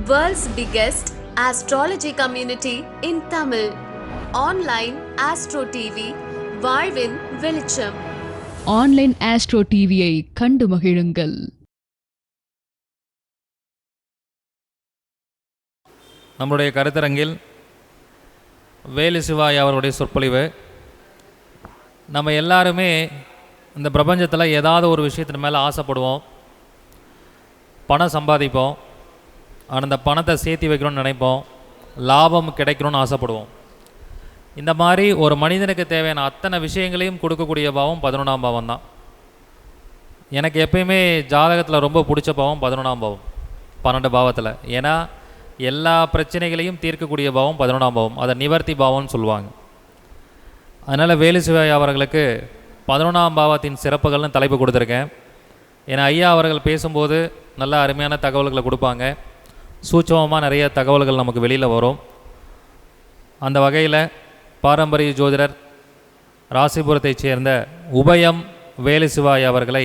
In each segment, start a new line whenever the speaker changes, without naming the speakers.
World's biggest astrology community in Tamil. Online Astro TV, வாழ்வின் வெளிச்சம்.
Online astro டிவியை கண்டு மகிழுங்கள்.
நம்முடைய கருத்தரங்கில் வேலு சிவாய் அவருடைய சொற்பொழிவு. நம்ம எல்லாருமே இந்த பிரபஞ்சத்தில் ஏதாவது ஒரு விஷயத்தின் மேலே ஆசைப்படுவோம், பணம் சம்பாதிப்போம், ஆனால் அந்த பணத்தை சேர்த்து வைக்கணும்னு நினைப்போம், லாபம் கிடைக்கணும்னு ஆசைப்படுவோம். இந்த மாதிரி ஒரு மனிதனுக்கு தேவையான அத்தனை விஷயங்களையும் கொடுக்கக்கூடிய பாவம் 11ஆம் பாவம் தான். எனக்கு எப்பயுமே ஜாதகத்தில் ரொம்ப பிடிச்ச பாவம் 11ஆம் பாவம், 12 பாவத்தில். ஏன்னா எல்லா பிரச்சனைகளையும் தீர்க்கக்கூடிய பாவம் 11ஆம் பாவம், அதை நிவர்த்தி பாவம்னு சொல்லுவாங்க. அதனால் வேலு சிவாய் அவர்களுக்கு 11ஆம் பாவத்தின் சிறப்புகள்னு தலைப்பு கொடுத்துருக்கேன். ஏன்னா ஐயா அவர்கள் பேசும்போது நல்ல அருமையான தகவல்களை கொடுப்பாங்க, சூட்சமமாக நிறைய தகவல்கள் நமக்கு வெளியில் வரும். அந்த வகையில் பாரம்பரிய ஜோதிடர் ராசிபுரத்தைச் சேர்ந்த உபயம் வேலு சிவாய் அவர்களை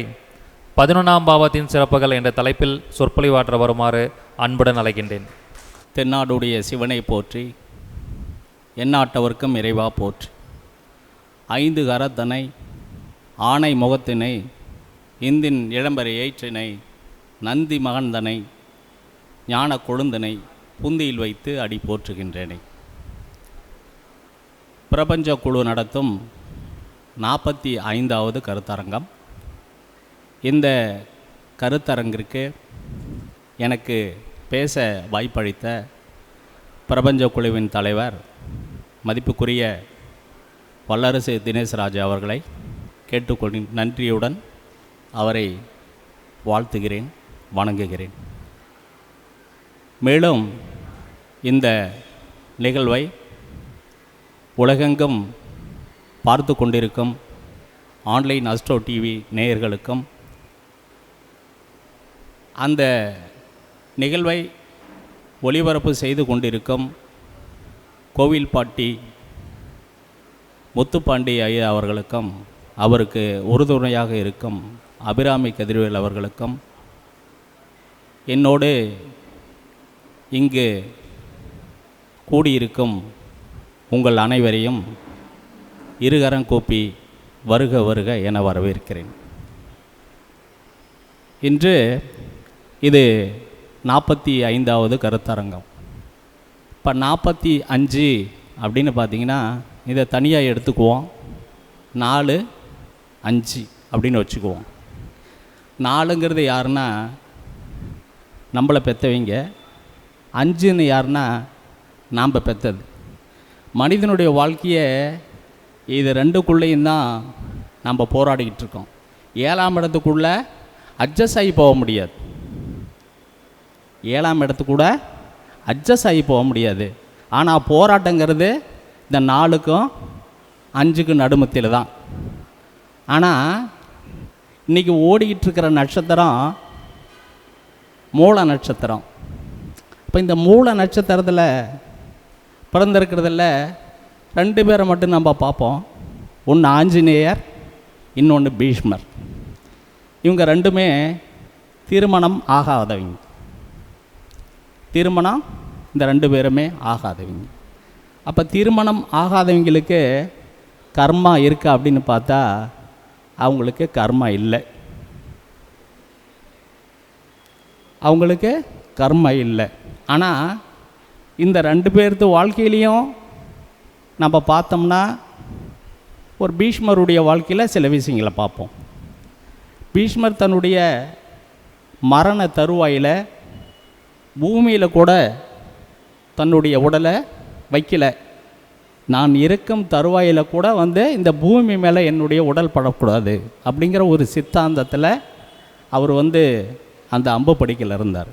11ஆம் பாவத்தின் சிறப்புகள் என்ற தலைப்பில் சொற்பொழிவாற்ற வருமாறு அன்புடன் அழைக்கின்றேன்.
தென்னாடுடைய சிவனை போற்றி, எந்நாட்டவர்க்கும் இறைவா போற்றி. 5 கரத்தனை ஆணை முகத்தினை, இந்தின் இளம்பரை ஏற்றினை, நந்தி மகந்தனை, ஞான கொழுந்தனை புந்தியில் வைத்து அடி போற்றுகின்றேனே. பிரபஞ்ச குழு நடத்தும் 45வது கருத்தரங்கம். இந்த கருத்தரங்கிற்கு எனக்கு பேச வாய்ப்பளித்த பிரபஞ்ச குழுவின் தலைவர் மதிப்புக்குரிய வல்லரசு தினேஷ்ராஜ் அவர்களை கேட்டுக்கொண்டு நன்றியுடன் அவரை வாழ்த்துகிறேன், வணங்குகிறேன். மேலும் இந்த நிகழ்வை உலகெங்கும் பார்த்து கொண்டிருக்கும் ஆன்லைன் அஸ்ட்ரோ டிவி நேயர்களுக்கும், அந்த நிகழ்வை ஒளிபரப்பு செய்து கொண்டிருக்கும் கோவில்பாட்டி முத்துப்பாண்டி ஐயா அவர்களுக்கும், அவருக்கு உறுதுணையாக இருக்கும் அபிராமி கதிர்வேல் அவர்களுக்கும், என்னோடு இங்கு கூடியிருக்கும் உங்கள் அனைவரையும் இருகரம் கூப்பி வருக வருக என வரவேற்கிறேன். இன்று இது 45வது கருத்தரங்கம். இப்போ 45 அப்படின்னு பார்த்திங்கன்னா இதை தனியாக எடுத்துக்குவோம், 4 5 அப்படின்னு வச்சுக்குவோம். 4ங்கிறது யாருன்னா நம்மளை பெற்றவங்க, 5ன்னு யாருன்னா நாம் பெற்றது. மனிதனுடைய வாழ்க்கையை இது 2க்குள்ளேயும் தான் நம்ம போராடிக்கிட்டு இருக்கோம். 7ஆம் இடத்துக்குள்ளே அட்ஜஸ்ட் ஆகி போக முடியாது, 7ஆம் இடத்துக்கூட அட்ஜஸ்ட் ஆகி போக முடியாது. ஆனால் போராட்டங்கிறது இந்த 4க்கும் 5க்கும் நடுமத்தியில் தான். ஆனால் இன்றைக்கி ஓடிக்கிட்டு இருக்கிற நட்சத்திரம் மூல நட்சத்திரம். இப்போ இந்த மூல நட்சத்திரத்தில் பிறந்திருக்கிறதில்ல 2 பேரை மட்டும் நம்ம பார்ப்போம். ஒன்று ஆஞ்சநேயர், இன்னொன்று பீஷ்மர். இவங்க 2மே திருமணம் ஆகாதவங்க. திருமணம் இந்த 2 பேருமே ஆகாதவங்க. அப்போ திருமணம் ஆகாதவங்களுக்கு கர்மா இருக்கா அப்படின்னு பார்த்தா அவங்களுக்கு கர்மா இல்லை, அவங்களுக்கு கர்மா இல்லை. ஆனால் இந்த 2 பேர்த்து வாழ்க்கையிலையும் நம்ம பார்த்தோம்னா ஒரு பீஷ்மருடைய வாழ்க்கையில் சில விஷயங்களை பார்ப்போம். பீஷ்மர் தன்னுடைய மரண தருவாயில் பூமியில் கூட தன்னுடைய உடலை வைக்கல. நான் இருக்கும் தருவாயில் கூட இந்த பூமி மேலே என்னுடைய உடல் படக்கூடாது அப்படிங்கிற ஒரு சித்தாந்தத்தில் அவர் அந்த அம்பு படுக்கையில் இருந்தார்.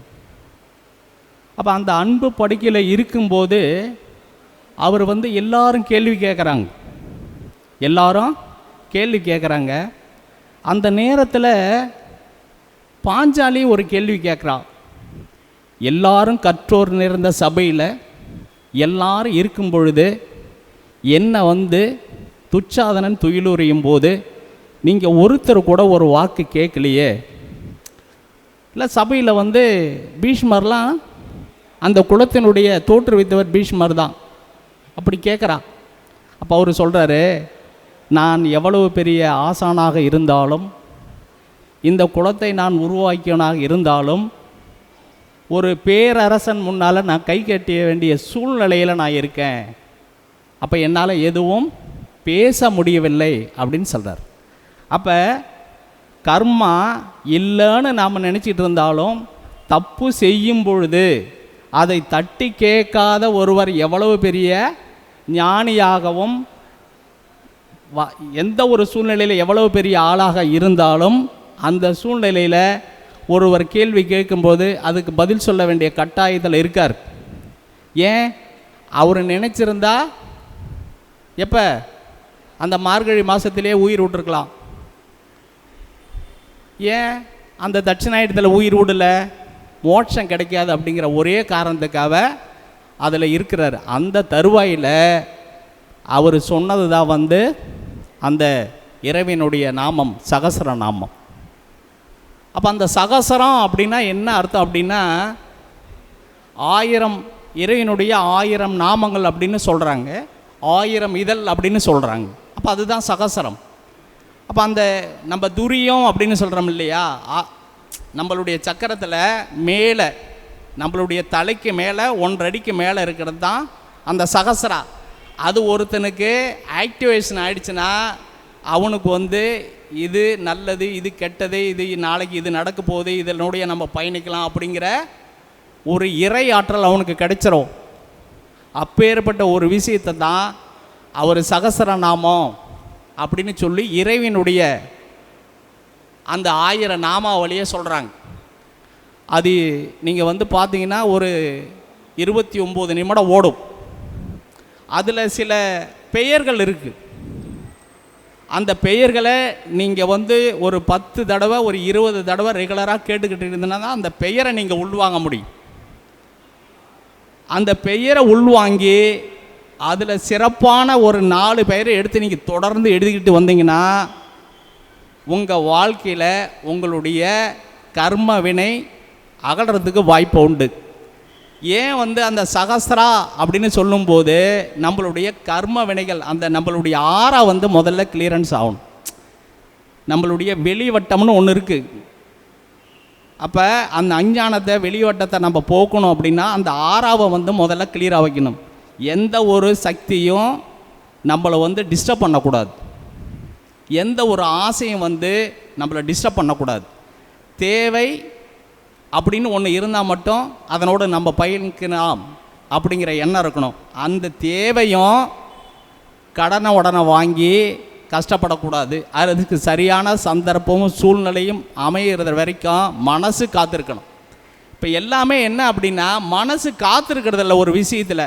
அப்போ அந்த அன்பு படுக்கையில் இருக்கும்போது அவர் எல்லாரும் கேள்வி கேட்குறாங்க, எல்லாரும் கேள்வி கேட்குறாங்க. அந்த நேரத்தில் பாஞ்சாலி ஒரு கேள்வி கேட்குறான். எல்லாரும் கற்றோர் நிறைந்த சபையில் எல்லாரும் இருக்கும் பொழுது என்னை துச்சாதனன் துயிலுறையும் போது நீங்கள் ஒருத்தர் கூட ஒரு வாக்கு கேட்கலையே, இல்லை சபையில் பீஷ்மர்லாம் அந்த குலத்தினுடைய தோற்றுவித்தவர் பீஷ்மர் தான். அப்படி கேட்குறான். அப்போ அவர் சொல்கிறாரு, நான் எவ்வளவு பெரிய ஆசானாக இருந்தாலும், இந்த குலத்தை நான் உருவாக்கியவனாக இருந்தாலும், ஒரு பேரரசன் முன்னால் நான் கை கட்டிய வேண்டிய சூழ்நிலையில் நான் இருக்கேன். அப்போ என்னால் எதுவும் பேச முடியவில்லை அப்படின்னு சொல்கிறார். அப்போ கர்மா இல்லைன்னு நாம் நினச்சிட்டு இருந்தாலும், தப்பு செய்யும் பொழுது அதை தட்டி கேட்காத ஒருவர் எவ்வளவு பெரிய ஞானியாகவும் எந்த ஒரு சூழ்நிலையில் எவ்வளவு பெரிய ஆளாக இருந்தாலும், அந்த சூழ்நிலையில் ஒருவர் கேள்வி கேட்கும்போது அதுக்கு பதில் சொல்ல வேண்டிய கட்டாயத்தில் இருக்கார். ஏன்? அவர் நினச்சிருந்தா எப்போ அந்த மார்கழி மாதத்திலே உயிர் விட்டுருக்கலாம். ஏன் அந்த தட்சிணாயத்தில் உயிர் விடல? மோட்சம் கிடைக்காது அப்படிங்கிற ஒரே காரணத்துக்காக அதில் இருக்கிறார். அந்த தருவாயில் அவர் சொன்னது தான் அந்த இறைவனுடைய நாமம் சகசர நாமம். அப்போ அந்த சகசரம் அப்படின்னா என்ன அர்த்தம் அப்படின்னா, 1000 இறைவனுடைய 1000 நாமங்கள் அப்படின்னு சொல்கிறாங்க, 1000 இதழ் அப்படின்னு சொல்கிறாங்க. அப்போ அதுதான் சகசரம். அப்போ அந்த நம்ம துரியம் அப்படின்னு சொல்கிறோம் இல்லையா, நம்மளுடைய சக்கரத்தில் மேலே நம்மளுடைய தலைக்கு மேலே 1.5 அடிக்கு மேலே இருக்கிறது தான் அந்த சகசரா. அது ஒருத்தனுக்கு ஆக்டிவேஷன் ஆகிடுச்சுன்னா அவனுக்கு இது நல்லது, இது கெட்டது, இது நாளைக்கு இது நடக்க போகுது, இதனுடைய நம்ம பயணிக்கலாம் அப்படிங்கிற ஒரு இறை ஆற்றல் அவனுக்கு கிடைச்சிரும். அப்பேற்பட்ட ஒரு விஷயத்தை தான் அவர் சகசர நாமம் அப்படின்னு சொல்லி இறைவனுடைய அந்த 1000 நாமாவளியை சொல்கிறாங்க. அது நீங்கள் பார்த்தீங்கன்னா ஒரு 29 நிமிடம் ஓடும். அதில் சில பெயர்கள் இருக்குது. அந்த பெயர்களை நீங்கள் ஒரு 10 தடவை ஒரு 20 தடவை ரெகுலராக கேட்டுக்கிட்டு இருந்ததுன்னா தான் அந்த பெயரை நீங்கள் உள்வாங்க முடியும். அந்த பெயரை உள்வாங்கி அதில் சிறப்பான ஒரு 4 பெயரை எடுத்து நீங்கள் தொடர்ந்து எழுதிக்கிட்டு வந்தீங்கன்னா உங்கள் வாழ்க்கையில் உங்களுடைய கர்ம வினை அகல்றதுக்கு வாய்ப்பு உண்டு. ஏன் அந்த சகஸ்ரா அப்படின்னு சொல்லும்போது நம்மளுடைய கர்ம வினைகள், அந்த நம்மளுடைய ஆறா முதல்ல கிளியரன்ஸ் ஆகணும். நம்மளுடைய வெளிவட்டம்னு ஒன்று இருக்குது. அப்போ அந்த அஞ்ஞானத்தை வெளிவட்டத்தை நம்ம போக்கணும் அப்படின்னா அந்த ஆறாவை முதல்ல கிளியராக வைக்கணும். எந்த ஒரு சக்தியும் நம்மளை டிஸ்டர்ப் பண்ணக்கூடாது. எந்த ஒரு ஆசையும் நம்மளை டிஸ்டர்ப் பண்ணக்கூடாது. தேவை அப்படின்னு ஒன்று இருந்தால் மட்டும் அதனோடு நம்ம பயணிக்கலாம் அப்படிங்கிற எண்ணம் இருக்கணும். அந்த தேவையும் கடனை உடனே வாங்கி கஷ்டப்படக்கூடாது. அதுக்கு சரியான சந்தர்ப்பமும் சூழ்நிலையும் அமைகிறது வரைக்கும் மனசு காத்திருக்கணும். இப்போ எல்லாமே என்ன அப்படின்னா, மனசு காத்திருக்கிறதில்ல. ஒரு விஷயத்தில்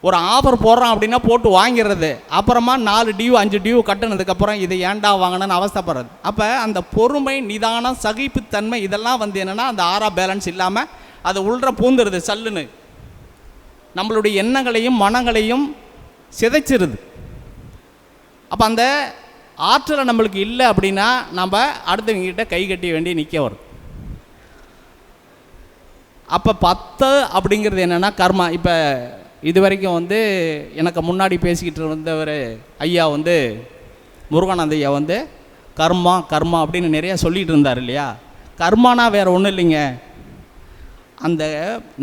ஒரு ஆஃபர் போடுறான் அப்படின்னா போட்டு வாங்கிடுறது, அப்புறமா 4 டியூ 5 டியூ கட்டினதுக்கப்புறம் இதை ஏண்டா வாங்கினேன்னு அவஸ்தைப்படுறது. அப்போ அந்த பொறுமை, நிதானம், சகிப்புத்தன்மை இதெல்லாம் என்னென்னா அந்த ஆறா பேலன்ஸ் இல்லாமல் அதை உள்ற பூந்துருது. சல்லுன்னு நம்மளுடைய எண்ணங்களையும் மனங்களையும் சிதைச்சிருது. அப்போ அந்த ஆற்றலை நம்மளுக்கு இல்லை அப்படின்னா நம்ம அடுத்தவங்கிட்ட கை கட்டி வேண்டி நிற்க வரும். அப்போ 10 அப்படிங்கிறது என்னென்னா கர்மா. இப்போ இது வரைக்கும் எனக்கு முன்னாடி பேசிக்கிட்டு இருந்தவர் ஐயா முருகானந்த ஐயா கர்மா கர்மா அப்படின்னு நிறையா சொல்லிகிட்டு இருந்தார் இல்லையா. கர்மானா வேறு ஒன்றும் இல்லைங்க, அந்த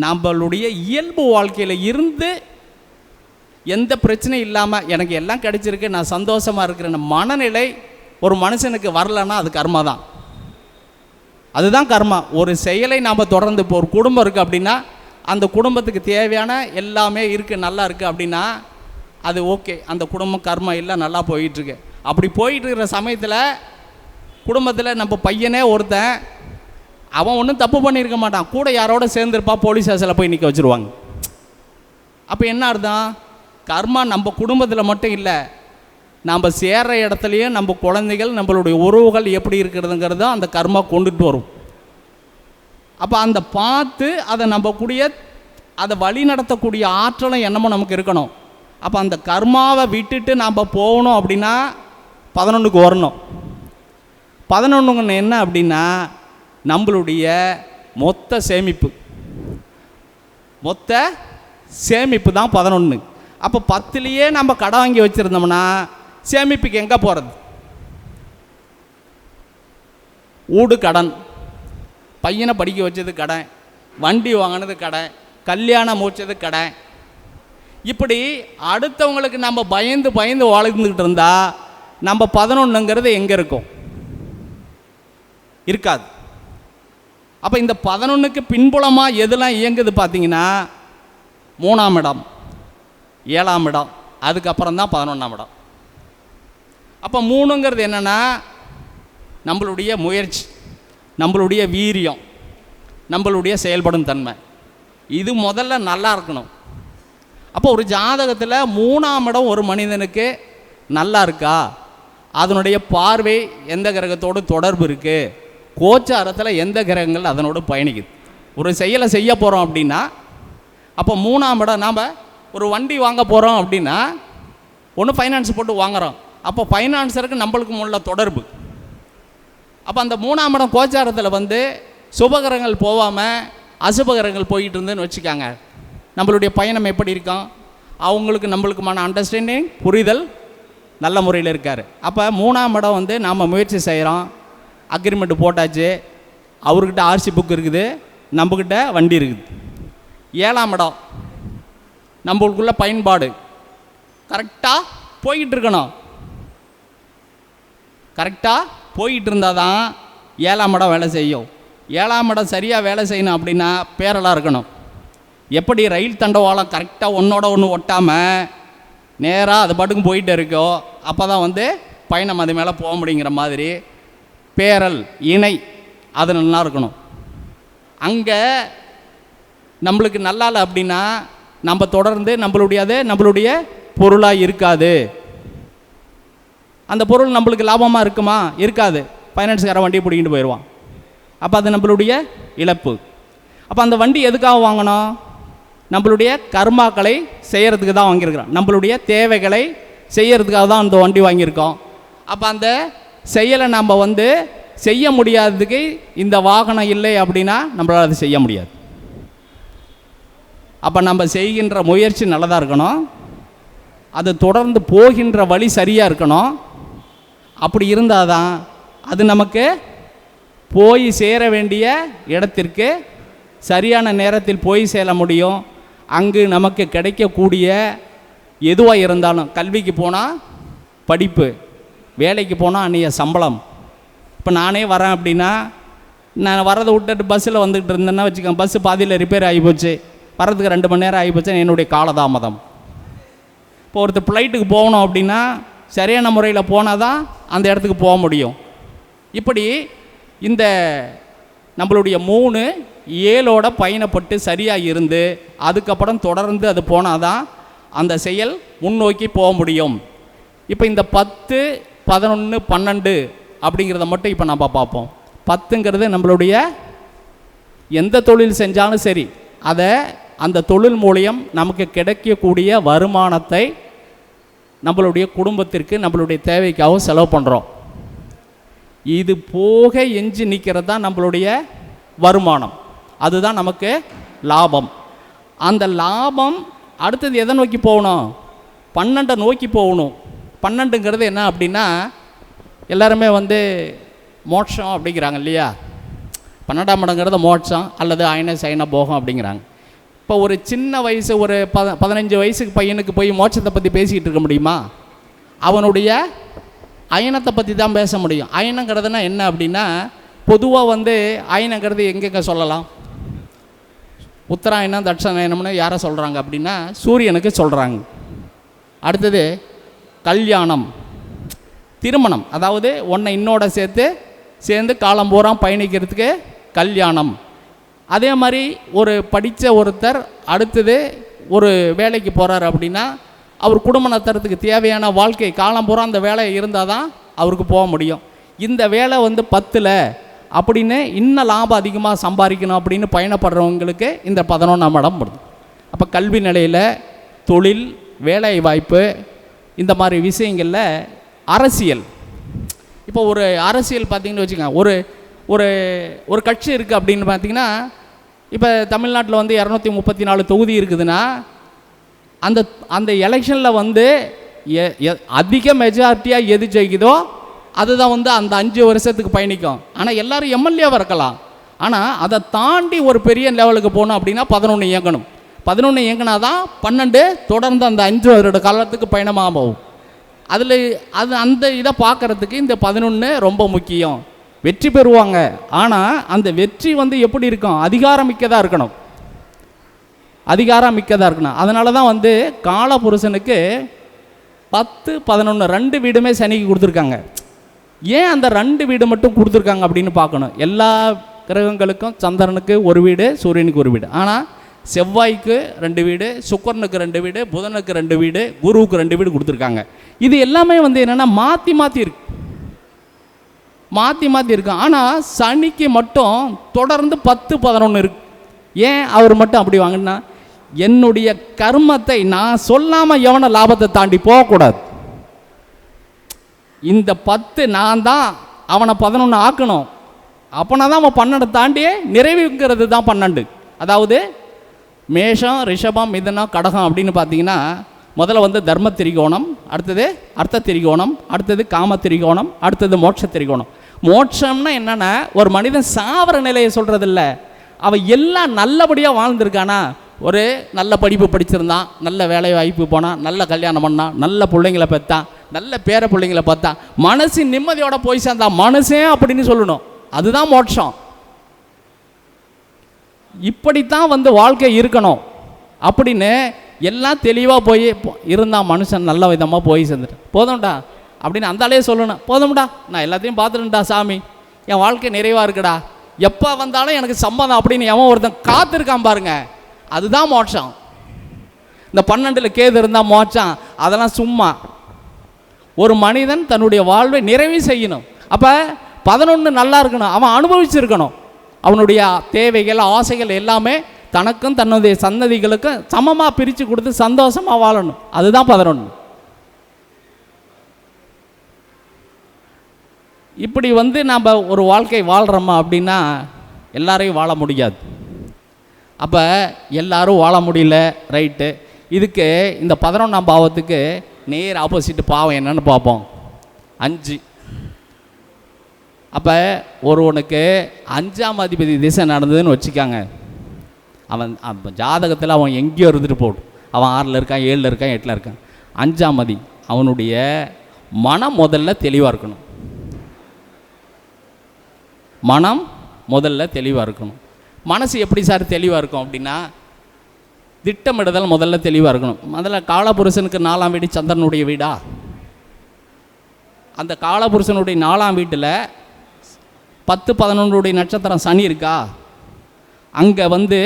நம்மளுடைய இயல்பு வாழ்க்கையில் இருந்து எந்த பிரச்சனையும் இல்லாமல் எனக்கு எல்லாம் கிடைச்சிருக்கு, நான் சந்தோஷமாக இருக்கிறேன் மனநிலை ஒரு மனுஷனுக்கு வரலன்னா அது கர்மா தான். அதுதான் கர்மா. ஒரு செயலை நாம் தொடர்ந்து இப்போ ஒரு குடும்பம் இருக்குது அப்படின்னா அந்த குடும்பத்துக்கு தேவையான எல்லாமே இருக்குது, நல்லா இருக்குது அப்படின்னா அது ஓகே, அந்த குடும்பம் கர்மா இல்லை, நல்லா போயிட்டுருக்கு. அப்படி போயிட்டு இருக்கிற சமயத்தில் குடும்பத்தில் நம்ம பையனே ஒருத்தன் அவன் ஒன்றும் தப்பு பண்ணியிருக்க மாட்டான், கூட யாரோட சேர்ந்துருப்பா, போலீஸ் ஸ்டேஷனில் போய் நிற்க வச்சுருவாங்க. அப்போ என்ன அர்த்தம்? கர்மா நம்ம குடும்பத்தில் மட்டும் இல்லை, நம்ம சேர்கிற இடத்துலையும் நம்ம குழந்தைகள் நம்மளுடைய உறவுகள் எப்படி இருக்கிறதுங்கிறத அந்த கர்மா கொண்டுட்டு வரும். அப்போ அந்த பார்த்து அதை நம்ம அதை வழி நடத்தக்கூடிய ஆற்றலும் எண்ணமும் நமக்கு இருக்கணும். அப்போ அந்த கர்மாவை விட்டுட்டு நாம் போகணும் அப்படின்னா 11க்கு வரணும். 11 என்ன அப்படின்னா நம்மளுடைய மொத்த சேமிப்பு. மொத்த சேமிப்பு தான் 11. அப்போ 10லேயே நம்ம கடன் வாங்கி வச்சுருந்தோம்னா சேமிப்புக்கு எங்கே போகிறது? வீடு கடன், பையனை படிக்க வச்சது கடன், வண்டி வாங்கினது கடன், கல்யாணம் முடிச்சது கடன். இப்படி அடுத்தவங்களுக்கு நம்ம பயந்து பயந்து வாழ்ந்துக்கிட்டு இருந்தால் நம்ம 11ங்கிறது எங்கே இருக்கும்? இருக்காது. அப்போ இந்த 11க்கு பின்புலமாக எதெல்லாம் இயங்குது பார்த்தீங்கன்னா 3ஆம் இடம், 7ஆம் இடம், அதுக்கப்புறம் தான் 11ஆம் இடம். அப்போ 3ங்கிறது என்னென்னா நம்மளுடைய முயற்சி, நம்மளுடைய வீரியம், நம்மளுடைய செயல்படும் தன்மை. இது முதல்ல நல்லா இருக்கணும். அப்போ ஒரு ஜாதகத்தில் 3ஆம் இடம் ஒரு மனிதனுக்கு நல்லா இருக்கா, அதனுடைய பார்வை எந்த கிரகத்தோடு தொடர்பு இருக்குது, கோச்சாரத்தில் எந்த கிரகங்கள் அதனோடு பயணிக்குது. ஒரு செயலை செய்ய போகிறோம் அப்படின்னா அப்போ 3ஆம் இடம், நாம் ஒரு வண்டி வாங்க போகிறோம் அப்படின்னா ஒன்று ஃபைனான்ஸ் போட்டு வாங்குகிறோம், அப்போ ஃபைனான்ஸருக்கு நம்மளுக்கு உள்ள தொடர்பு. அப்போ அந்த 3ஆம் இடம் கோச்சாரத்தில் வந்து சுபகிரகங்கள் போகாமல் அசுபகிரகங்கள் போயிட்டு இருந்துன்னு வச்சுக்காங்க, நம்மளுடைய பயணம் எப்படி இருக்கும்? அவங்களுக்கு நம்மளுக்குமான அண்டர்ஸ்டாண்டிங், புரிதல் நல்ல முறையில் இருக்கார். அப்போ 3ஆம் இடம் வந்து நாம் முயற்சி செய்கிறோம், அக்ரிமெண்ட் போட்டாச்சு, அவர்கிட்ட ஆர்சி புக் இருக்குது, நம்மக்கிட்ட வண்டி இருக்குது. 7ஆம் இடம் நம்மளுக்குள்ள பயன்பாடு கரெக்டாக போய்கிட்டு இருக்கணும். கரெக்டாக போய்கிட்டு இருந்தால் தான் 7ஆம் இடம் வேலை செய்யும். 7ஆம் இடம் சரியாக வேலை செய்யணும் அப்படின்னா பேரலாக இருக்கணும். எப்படி ரயில் தண்டவாளம் கரெக்டாக ஒன்றோட ஒன்று ஒட்டாமல் நேராக அது பாட்டுக்கும் போயிட்டு இருக்கோ, அப்போ தான் வந்து பயணம் அது மேலே போக முடியுங்கிற மாதிரி பேரல் இணை அது நல்லா இருக்கணும். அங்கே நம்மளுக்கு நல்லா இல்லை அப்படின்னா நம்ம தொடர்ந்து நம்மளுடைய பொருளாக இருக்காது. அந்த பொருள் நம்மளுக்கு லாபமாக இருக்குமா? இருக்காது. ஃபைனான்ஸ்கார வண்டியை பிடிக்கிட்டு போயிடுவான். அப்போ அது நம்மளுடைய இழப்பு. அப்போ அந்த வண்டி எதுக்காக வாங்கணும்? நம்மளுடைய கர்மாக்களை செய்கிறதுக்கு தான் வாங்கியிருக்கிறோம், நம்மளுடைய தேவைகளை செய்கிறதுக்காக தான் அந்த வண்டி வாங்கியிருக்கோம். அப்போ அந்த செயலை நம்ம வந்து செய்ய முடியாததுக்கு இந்த வாகனம் இல்லை அப்படின்னா நம்மளால் அது செய்ய முடியாது. அப்போ நம்ம செய்கின்ற முயற்சி நல்லதாக இருக்கணும், அது தொடர்ந்து போகின்ற வழி சரியாக இருக்கணும். அப்படி இருந்தால் தான் அது நமக்கு போய் சேர வேண்டிய இடத்திற்கு சரியான நேரத்தில் போய் சேர முடியும். அங்கு நமக்கு கிடைக்கக்கூடிய எதுவாக இருந்தாலும், கல்விக்கு போனால் படிப்பு, வேலைக்கு போனால் அன்றைய சம்பளம். இப்போ நானே வரேன் அப்படின்னா நான் வரதை விட்டுட்டு பஸ்ஸில் வந்துக்கிட்டு இருந்தேன்னா வச்சுக்கோங்க, பஸ்ஸு பாதியில் ரிப்பேர் ஆகிப்போச்சு, வரதுக்கு 2 மணி நேரம் ஆகிப்போச்சு, என்னுடைய காலதாமதம். இப்போ ஒருத்தர் ஃப்ளைட்டுக்கு போகணும் அப்படின்னா சரியான முறையில் போனால் தான் அந்த இடத்துக்கு போக முடியும். இப்படி இந்த நம்மளுடைய 3 7ஓட பயணப்பட்டு சரியாக இருந்து அதுக்கப்புறம் தொடர்ந்து அது போனால் தான் அந்த செயல் முன்னோக்கி போக முடியும். இப்போ இந்த 10, 11, 12 அப்படிங்கிறத மட்டும் இப்போ நம்ம பார்ப்போம். 10ங்கிறது நம்மளுடைய எந்த தொழில் செஞ்சாலும் சரி, அதை அந்த தொழில் மூலியம் நமக்கு கிடைக்கக்கூடிய வருமானத்தை நம்மளுடைய குடும்பத்திற்கு நம்மளுடைய தேவைக்காக செலவு பண்ணுறோம். இது போக எஞ்சி நிற்கிறது தான் நம்மளுடைய வருமானம், அதுதான் நமக்கு லாபம். அந்த லாபம் அடுத்தது எதை நோக்கி போகணும்? 12 நோக்கி போகணும். 12ங்கிறது என்ன அப்படின்னா எல்லாருமே வந்து மோட்சம் அப்படிங்கிறாங்க இல்லையா? 12ஆம் இடங்கிறது மோட்சம் அல்லது அயன சயன போகம் அப்படிங்கிறாங்க. இப்போ ஒரு சின்ன வயசு ஒரு 15 வயசுக்கு பையனுக்கு போய் மோட்சத்தை பற்றி பேசிக்கிட்டு இருக்க முடியுமா? அவனுடைய அயனத்தை பற்றி தான் பேச முடியும். அயனங்கிறதுனா என்ன அப்படின்னா பொதுவாக வந்து அயனங்கிறது எங்கெங்கே சொல்லலாம்? உத்தராயணம் தட்சணாயனம்னு யாரை சொல்கிறாங்க அப்படின்னா சூரியனுக்கு சொல்கிறாங்க. அடுத்தது கல்யாணம், திருமணம், அதாவது ஒன்றை இன்னோட சேர்ந்து காலம் பூரா பயணிக்கிறதுக்கு கல்யாணம். அதே மாதிரி ஒரு படித்த ஒருத்தர் அடுத்தது ஒரு வேலைக்கு போகிறார் அப்படின்னா அவர் குடும்ப நடத்துறதுக்கு தேவையான வாழ்க்கை காலம் பூரா அந்த வேலை இருந்தால் தான் அவருக்கு போக முடியும். இந்த வேலை வந்து 10ல் அப்படின்னு இன்னும் லாபம் அதிகமாக சம்பாதிக்கணும் அப்படின்னு பயணப்படுறவங்களுக்கு இந்த 11ஆம் இடம் வருது. அப்போ கல்வி நிலையில், தொழில், வேலை வாய்ப்பு, இந்த மாதிரி விஷயங்களில் அரசியல். இப்போ ஒரு அரசியல் பார்த்திங்கன்னு வச்சுக்கோங்க, ஒரு ஒரு கட்சி இருக்குது அப்படின்னு பார்த்திங்கன்னா இப்போ தமிழ்நாட்டில் வந்து 234 தொகுதி இருக்குதுன்னா அந்த அந்த எலெக்ஷனில் வந்து அதிக மெஜாரிட்டியாக எது ஜெயிக்குதோ அதுதான் வந்து அந்த 5 வருஷத்துக்கு பயணிக்கும். ஆனால் எல்லோரும் எம்எல்ஏவாக இருக்கலாம். ஆனால் அதை தாண்டி ஒரு பெரிய லெவலுக்கு போகணும் அப்படின்னா 11 இயங்கணும். 11 இயங்கினா தான் 12 தொடர்ந்து அந்த 5 வருட காலத்துக்கு பயணமாக போகும். அதில் அந்த இதை பார்க்குறதுக்கு இந்த 11 ரொம்ப முக்கியம். வெற்றி பெறுவாங்க. ஆனால் அந்த வெற்றி வந்து எப்படி இருக்கும்? அதிகாரமிக்கதாக இருக்கணும். அதிகாரமிக்கதாக இருக்கணும். அதனால தான் வந்து காலபுருஷனுக்கு 10, 11 2 வீடுமே சனிக்கு கொடுத்துருக்காங்க. ஏன் அந்த 2 வீடு மட்டும் கொடுத்துருக்காங்க அப்படின்னு பார்க்கணும். எல்லா கிரகங்களுக்கும் சந்திரனுக்கு ஒரு வீடு, சூரியனுக்கு ஒரு வீடு. ஆனால் செவ்வாய்க்கு 2 வீடு, சுக்கிரனுக்கு 2 வீடு, புதனுக்கு 2 வீடு, குருவுக்கு 2 வீடு கொடுத்துருக்காங்க. இது எல்லாமே வந்து என்னென்னா மாற்றி மாற்றி இருக்கு. ஆனால் சனிக்கு மட்டும் தொடர்ந்து 10, 11 இருக்கு. ஏன் அவர் மட்டும் அப்படி வாங்கினா, என்னுடைய கர்மத்தை நான் சொல்லாமல் எவனை லாபத்தை தாண்டி போகக்கூடாது. இந்த 10 நான் தான் அவனை 11 ஆக்கணும். அப்போனா தான் அவன் 12 தாண்டியே நிறைவுங்கிறது தான் 12. அதாவது மேஷம், ரிஷபம், மிதுனம், கடகம் அப்படின்னு பார்த்தீங்கன்னா முதல்ல வந்து தர்ம திரிகோணம், அடுத்தது அர்த்த திரிகோணம், அடுத்தது காம திரிகோணம், அடுத்தது மோட்ச திரிகோணம். மோட்சம்னா என்னென்னா ஒரு மனிதன் சாவர நிலையை சொல்கிறதில்ல, அவன் எல்லாம் நல்லபடியாக வாழ்ந்திருக்கானா, ஒரு நல்ல படிப்பு படிச்சிருந்தான், நல்ல வேலை வாய்ப்பு போனான், நல்ல கல்யாணம் பண்ணான், நல்ல பிள்ளைங்களை பெற்றான், நல்ல பேர பிள்ளைங்களை பார்த்தான், மனசு நிம்மதியோட போய் சேர்ந்தான், மனுஷன் அப்படின்னு சொல்லணும். அதுதான் மோட்சம். இப்படித்தான் வந்து வாழ்க்கை இருக்கணும் அப்படின்னு எல்லாம் தெளிவாக போய் இருந்தான் மனுஷன். நல்ல விதமாக போய் சேர்ந்துட்டு போதும்டா அப்படின்னு அந்தாலே சொல்லணும். போதும்டா, நான் எல்லாத்தையும் பார்த்துட்டேன்டா சாமி, என் வாழ்க்கை நிறைவாக இருக்குடா, எப்போ வந்தாலும் எனக்கு சம்மதம் அப்படின்னு எவன் ஒருத்தன் காத்திருக்கான் பாருங்க, அதுதான் மோட்சம். இந்த 12 கேது இருந்தால் மோட்சம், அதெல்லாம் சும்மா. ஒரு மனிதன் தன்னுடைய வாழ்வை நிறைவு செய்யணும். அப்போ 11 நல்லா இருக்கணும், அவன் அனுபவிச்சிருக்கணும். அவனுடைய தேவைகள், ஆசைகள் எல்லாமே தனக்கும் தன்னுடைய சந்ததிகளுக்கும் சமமாக பிரித்து கொடுத்து சந்தோஷமாக வாழணும். அதுதான் 11. இப்படி வந்து நாம் ஒரு வாழ்க்கை வாழ்கிறோமா அப்படின்னா எல்லாரையும் வாழ முடியாது. அப்போ எல்லாரும் வாழ முடியல, ரைட்டு. இதுக்கு இந்த 11ஆம் பாவத்துக்கு நேர் ஆப்போசிட் பாவம் என்னன்னு பார்ப்போம். 5. அப்போ ஒருவனுக்கு 5ஆம் அதிபதி திசை நடந்ததுன்னு வச்சுக்காங்க, அவன் ஜாதகத்தில் அவன் எங்கேயோ இருந்துட்டு போடும், அவன் 6ல் இருக்கான், 7ல் இருக்கான், 8ல் இருக்கான். 5ஆம் அதி அவனுடைய மனம் முதல்ல தெளிவாக இருக்கணும். மனம் முதல்ல தெளிவாக இருக்கணும். மனசு எப்படி சார் தெளிவாக இருக்கும் அப்படின்னா, திட்டமிடுதல் முதல்ல தெளிவாக இருக்கணும். முதல்ல காலபுருஷனுக்கு 4ஆம் வீடு சந்திரனுடைய வீடா, அந்த காலபுருஷனுடைய 4ஆம் வீட்டில் 10, 11 நட்சத்திரம் சனி இருக்கா, அங்கே வந்து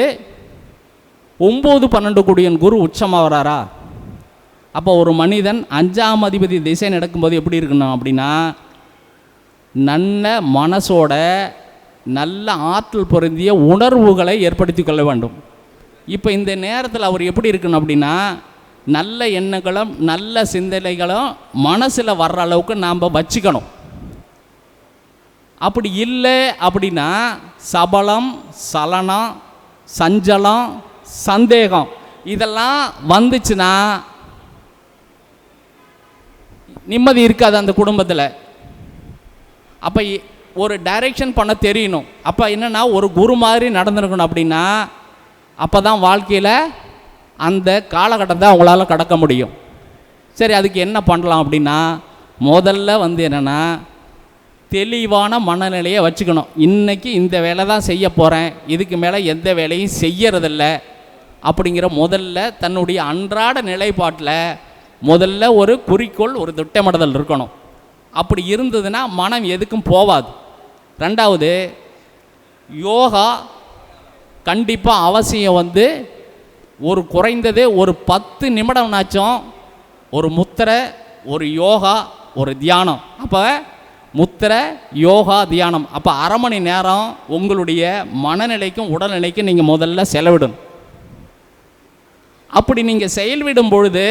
9, 12 கூடியன் குரு உச்சமாக வராரா. அப்போ ஒரு மனிதன் 5ஆம் அதிபதி திசை நடக்கும்போது எப்படி இருக்கணும் அப்படின்னா, நல்ல மனசோட நல்ல ஆற்றல் பொருந்திய உணர்வுகளை ஏற்படுத்தி கொள்ள வேண்டும். இப்போ இந்த நேரத்தில் அவர் எப்படி இருக்கணும் அப்படின்னா, நல்ல எண்ணங்களும் நல்ல சிந்தனைகளும் மனசில் வர்ற அளவுக்கு நாம் வச்சுக்கணும். அப்படி இல்லை அப்படின்னா சபலம், சலனம், சஞ்சலம், சந்தேகம் இதெல்லாம் வந்துச்சுன்னா நிம்மதி இருக்காது அந்த குடும்பத்தில். அப்போ ஒரு டைரெக்ஷன் பண்ண தெரியணும். அப்போ என்னென்னா ஒரு குரு மாதிரி நடந்துருக்கணும். அப்படின்னா அப்போ தான் வாழ்க்கையில் அந்த காலகட்டத்தை அவங்களால கடக்க முடியும். சரி, அதுக்கு என்ன பண்ணலாம் அப்படின்னா, முதல்ல வந்து என்னென்னா தெளிவான மனநிலையை வச்சுக்கணும். இன்றைக்கி இந்த வேலை தான் செய்ய போகிறேன், இதுக்கு மேலே எந்த வேலையும் செய்யறதில்ல அப்படிங்கிற முதல்ல தன்னுடைய அன்றாட நிலைப்பாட்டில் முதல்ல ஒரு குறிக்கோள், ஒரு திட்டமிடுதல் இருக்கணும். அப்படி இருந்ததுன்னா மனம் எதுக்கும் போவாது. 2வது, யோகா கண்டிப்பாக அவசியம். வந்து ஒரு குறைந்தது ஒரு 10 நிமிடம்னாச்சும் ஒரு முத்திரை, ஒரு யோகா, ஒரு தியானம். அப்போ முத்திரை, யோகா, தியானம், அப்போ அரை மணி நேரம் உங்களுடைய மனநிலைக்கும் உடல்நிலைக்கும் நீங்கள் முதல்ல செலவிடணும். அப்படி நீங்கள் செயல்விடும் பொழுது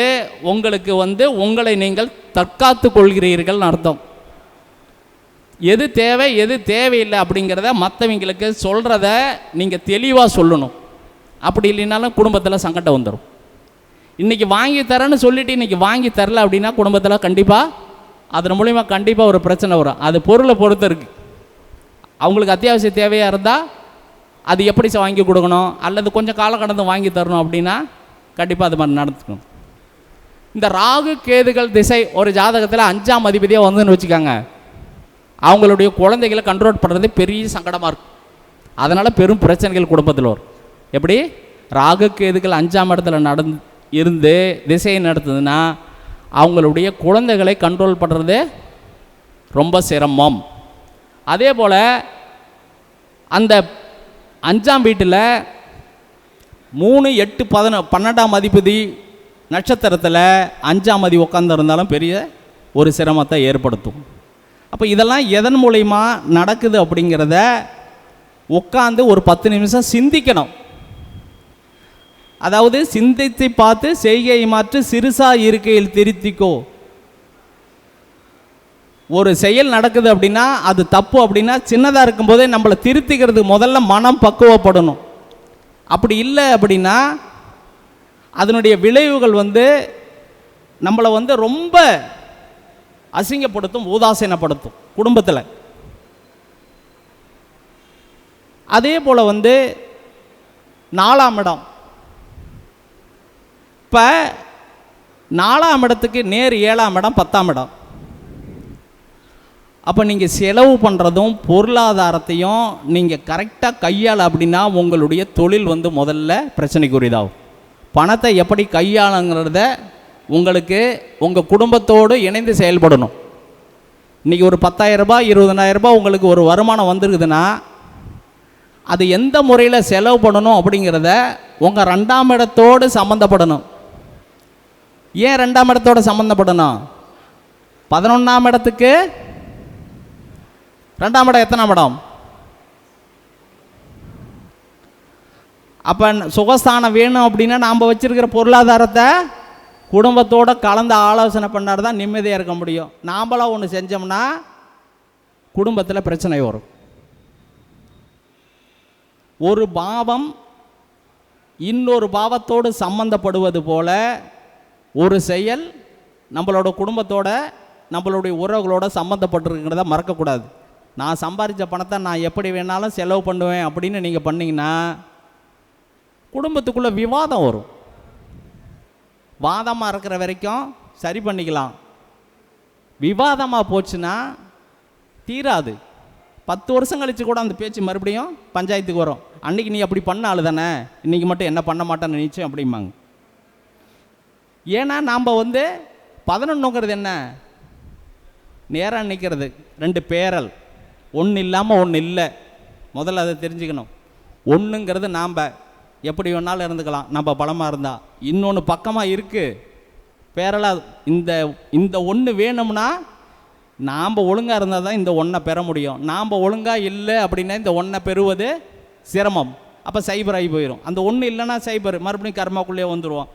உங்களுக்கு வந்து உங்களை நீங்கள் தற்காத்து கொள்கிறீர்கள்னு அர்த்தம். எது தேவை எது தேவையில்லை அப்படிங்கிறத மற்றவங்களுக்கு சொல்கிறத நீங்கள் தெளிவாக சொல்லணும். அப்படி இல்லைனாலும் குடும்பத்தில் சங்கடம் வந்துடும். இன்றைக்கி வாங்கி தரேன்னு சொல்லிவிட்டு இன்றைக்கி வாங்கி தரல அப்படின்னா குடும்பத்தில் கண்டிப்பாக அதன் மூலிமா கண்டிப்பாக ஒரு பிரச்சனை வரும். அது பொருளை பொறுத்து இருக்குது. அவங்களுக்கு அத்தியாவசிய தேவையாக இருந்தால் அது எப்படி வாங்கி கொடுக்கணும், அல்லது கொஞ்சம் காலம் கடந்து வாங்கி தரணும் அப்படின்னா கண்டிப்பாக அது மாதிரி நடந்துக்கணும். இந்த ராகு கேதுகள் திசை ஒரு ஜாதகத்தில் 5ஆம் அதிபதியாக வந்துன்னு வச்சுக்காங்க, அவங்களுடைய குழந்தைகளை கண்ட்ரோல் பண்ணுறது பெரிய சங்கடமாக இருக்கும். அதனால் பெரும் பிரச்சனைகள் குடும்பத்தில் வரும். எப்படி ராகு கேதுகள் 5ஆம் இடத்துல இருந்து திசையை நடத்துதுன்னா அவங்களுடைய குழந்தைகளை கண்ட்ரோல் பண்ணுறது ரொம்ப சிரமம். அதே போல் அந்த 5ஆம் வீட்டில் 3, 8, 12ஆம் அதிபதி நட்சத்திரத்தில் 5ஆம் அதிபதி உட்காந்துருந்தாலும் பெரிய ஒரு சிரமத்தை ஏற்படுத்தும். அப்போ இதெல்லாம் எதன் மூலயமா நடக்குது அப்படிங்கிறத உட்காந்து ஒரு 10 நிமிஷம் சிந்திக்கணும். அதாவது சிந்தித்து பார்த்து செய்கையை மாற்று சிறுசா இருக்கையில் திருத்திக்கோ. ஒரு செயல் நடக்குது அப்படின்னா அது தப்பு அப்படின்னா சின்னதாக இருக்கும்போதே நம்மளை திருத்திக்கிறது முதல்ல மனம் பக்குவப்படணும். அப்படி இல்லை அப்படின்னா அதனுடைய விளைவுகள் நம்மளை ரொம்ப அசிங்கப்படுத்தும், உதாசீனப்படுத்தும் குடும்பத்தில். அதே போல் 4ஆம் இடம், இப்போ 4ஆம் இடத்துக்கு நேர் 7ஆம் இடம் 10ஆம் இடம். அப்போ நீங்கள் செலவு பண்ணுறதும் பொருளாதாரத்தையும் நீங்கள் கரெக்டாக கையாள அப்படின்னா உங்களுடைய தொழில் முதல்ல பிரச்சனைக்குரியதாகும். பணத்தை எப்படி கையாளுங்கிறத உங்களுக்கு உங்கள் குடும்பத்தோடு இணைந்து செயல்படணும். இன்றைக்கி ஒரு 10,000 ரூபாய் 20,000 ரூபாய் உங்களுக்கு ஒரு வருமானம் வந்துருக்குதுன்னா அது எந்த முறையில் செலவு பண்ணணும் அப்படிங்கிறத உங்கள் 2ஆம் இடத்தோடு சம்மந்தப்படணும். ஏன் 2ஆம் இடத்தோடு சம்மந்தப்படணும்? 11ஆம் இடத்துக்கு 2ஆம் இடம் எத்தனாம் இடம்? அப்போ சுகஸ்தானம் வேணும் அப்படின்னா நாம் வச்சுருக்கிற பொருளாதாரத்தை குடும்பத்தோடு கலந்து ஆலோசனை பண்ணால் தான் நிம்மதியாக இருக்க முடியும். நாம்பளாக ஒன்று செஞ்சோம்னா குடும்பத்தில் பிரச்சனை வரும். ஒரு பாவம் இன்னொரு பாவத்தோடு சம்பந்தப்படுவது போல ஒரு செயல் நம்மளோட குடும்பத்தோட நம்மளுடைய உறவுகளோட சம்மந்தப்பட்டிருக்கிறத மறக்கக்கூடாது. நான் சம்பாதிச்ச பணத்தை நான் எப்படி வேணாலும் செலவு பண்ணுவேன் அப்படின்னு நீங்கள் பண்ணிங்கன்னா குடும்பத்துக்குள்ளே விவாதம் வரும். வாதமாக இருக்கிற வரைக்கும் சரி பண்ணிக்கலாம், விவாதமாக போச்சுன்னா தீராது. 10 வருஷம் கழித்து கூட அந்த பேச்சு மறுபடியும் பஞ்சாயத்துக்கு வரும். அன்றைக்கி நீ அப்படி பண்ண ஆளு தானே, இன்றைக்கி மட்டும் என்ன பண்ண மாட்டேன்னு நிச்சயம் அப்படிம்பாங்க. ஏன்னா நாம் 11ங்கிறது என்ன, நேராக நிற்கிறது, 2 பேரல், ஒன்று இல்லாமல் ஒன்று இல்லை. முதல்ல அதை தெரிஞ்சுக்கணும். ஒன்றுங்கிறது நாம் எப்படி வேணாலும் இருந்துக்கலாம் நம்ம பலமாக இருந்தால். இன்னொன்று பக்கமாக இருக்குது பேரலாக. இந்த ஒன்று வேணும்னா நாம் ஒழுங்காக இருந்தால் தான் இந்த ஒன்றை பெற முடியும். நாம் ஒழுங்காக இல்லை அப்படின்னா இந்த ஒன்றை பெறுவது சிரமம். அப்போ சைபர் ஆகி போயிடும். அந்த ஒன்று இல்லைன்னா சைபர் மறுபடியும் கர்மாக்குள்ளேயே வந்துடுவோம்.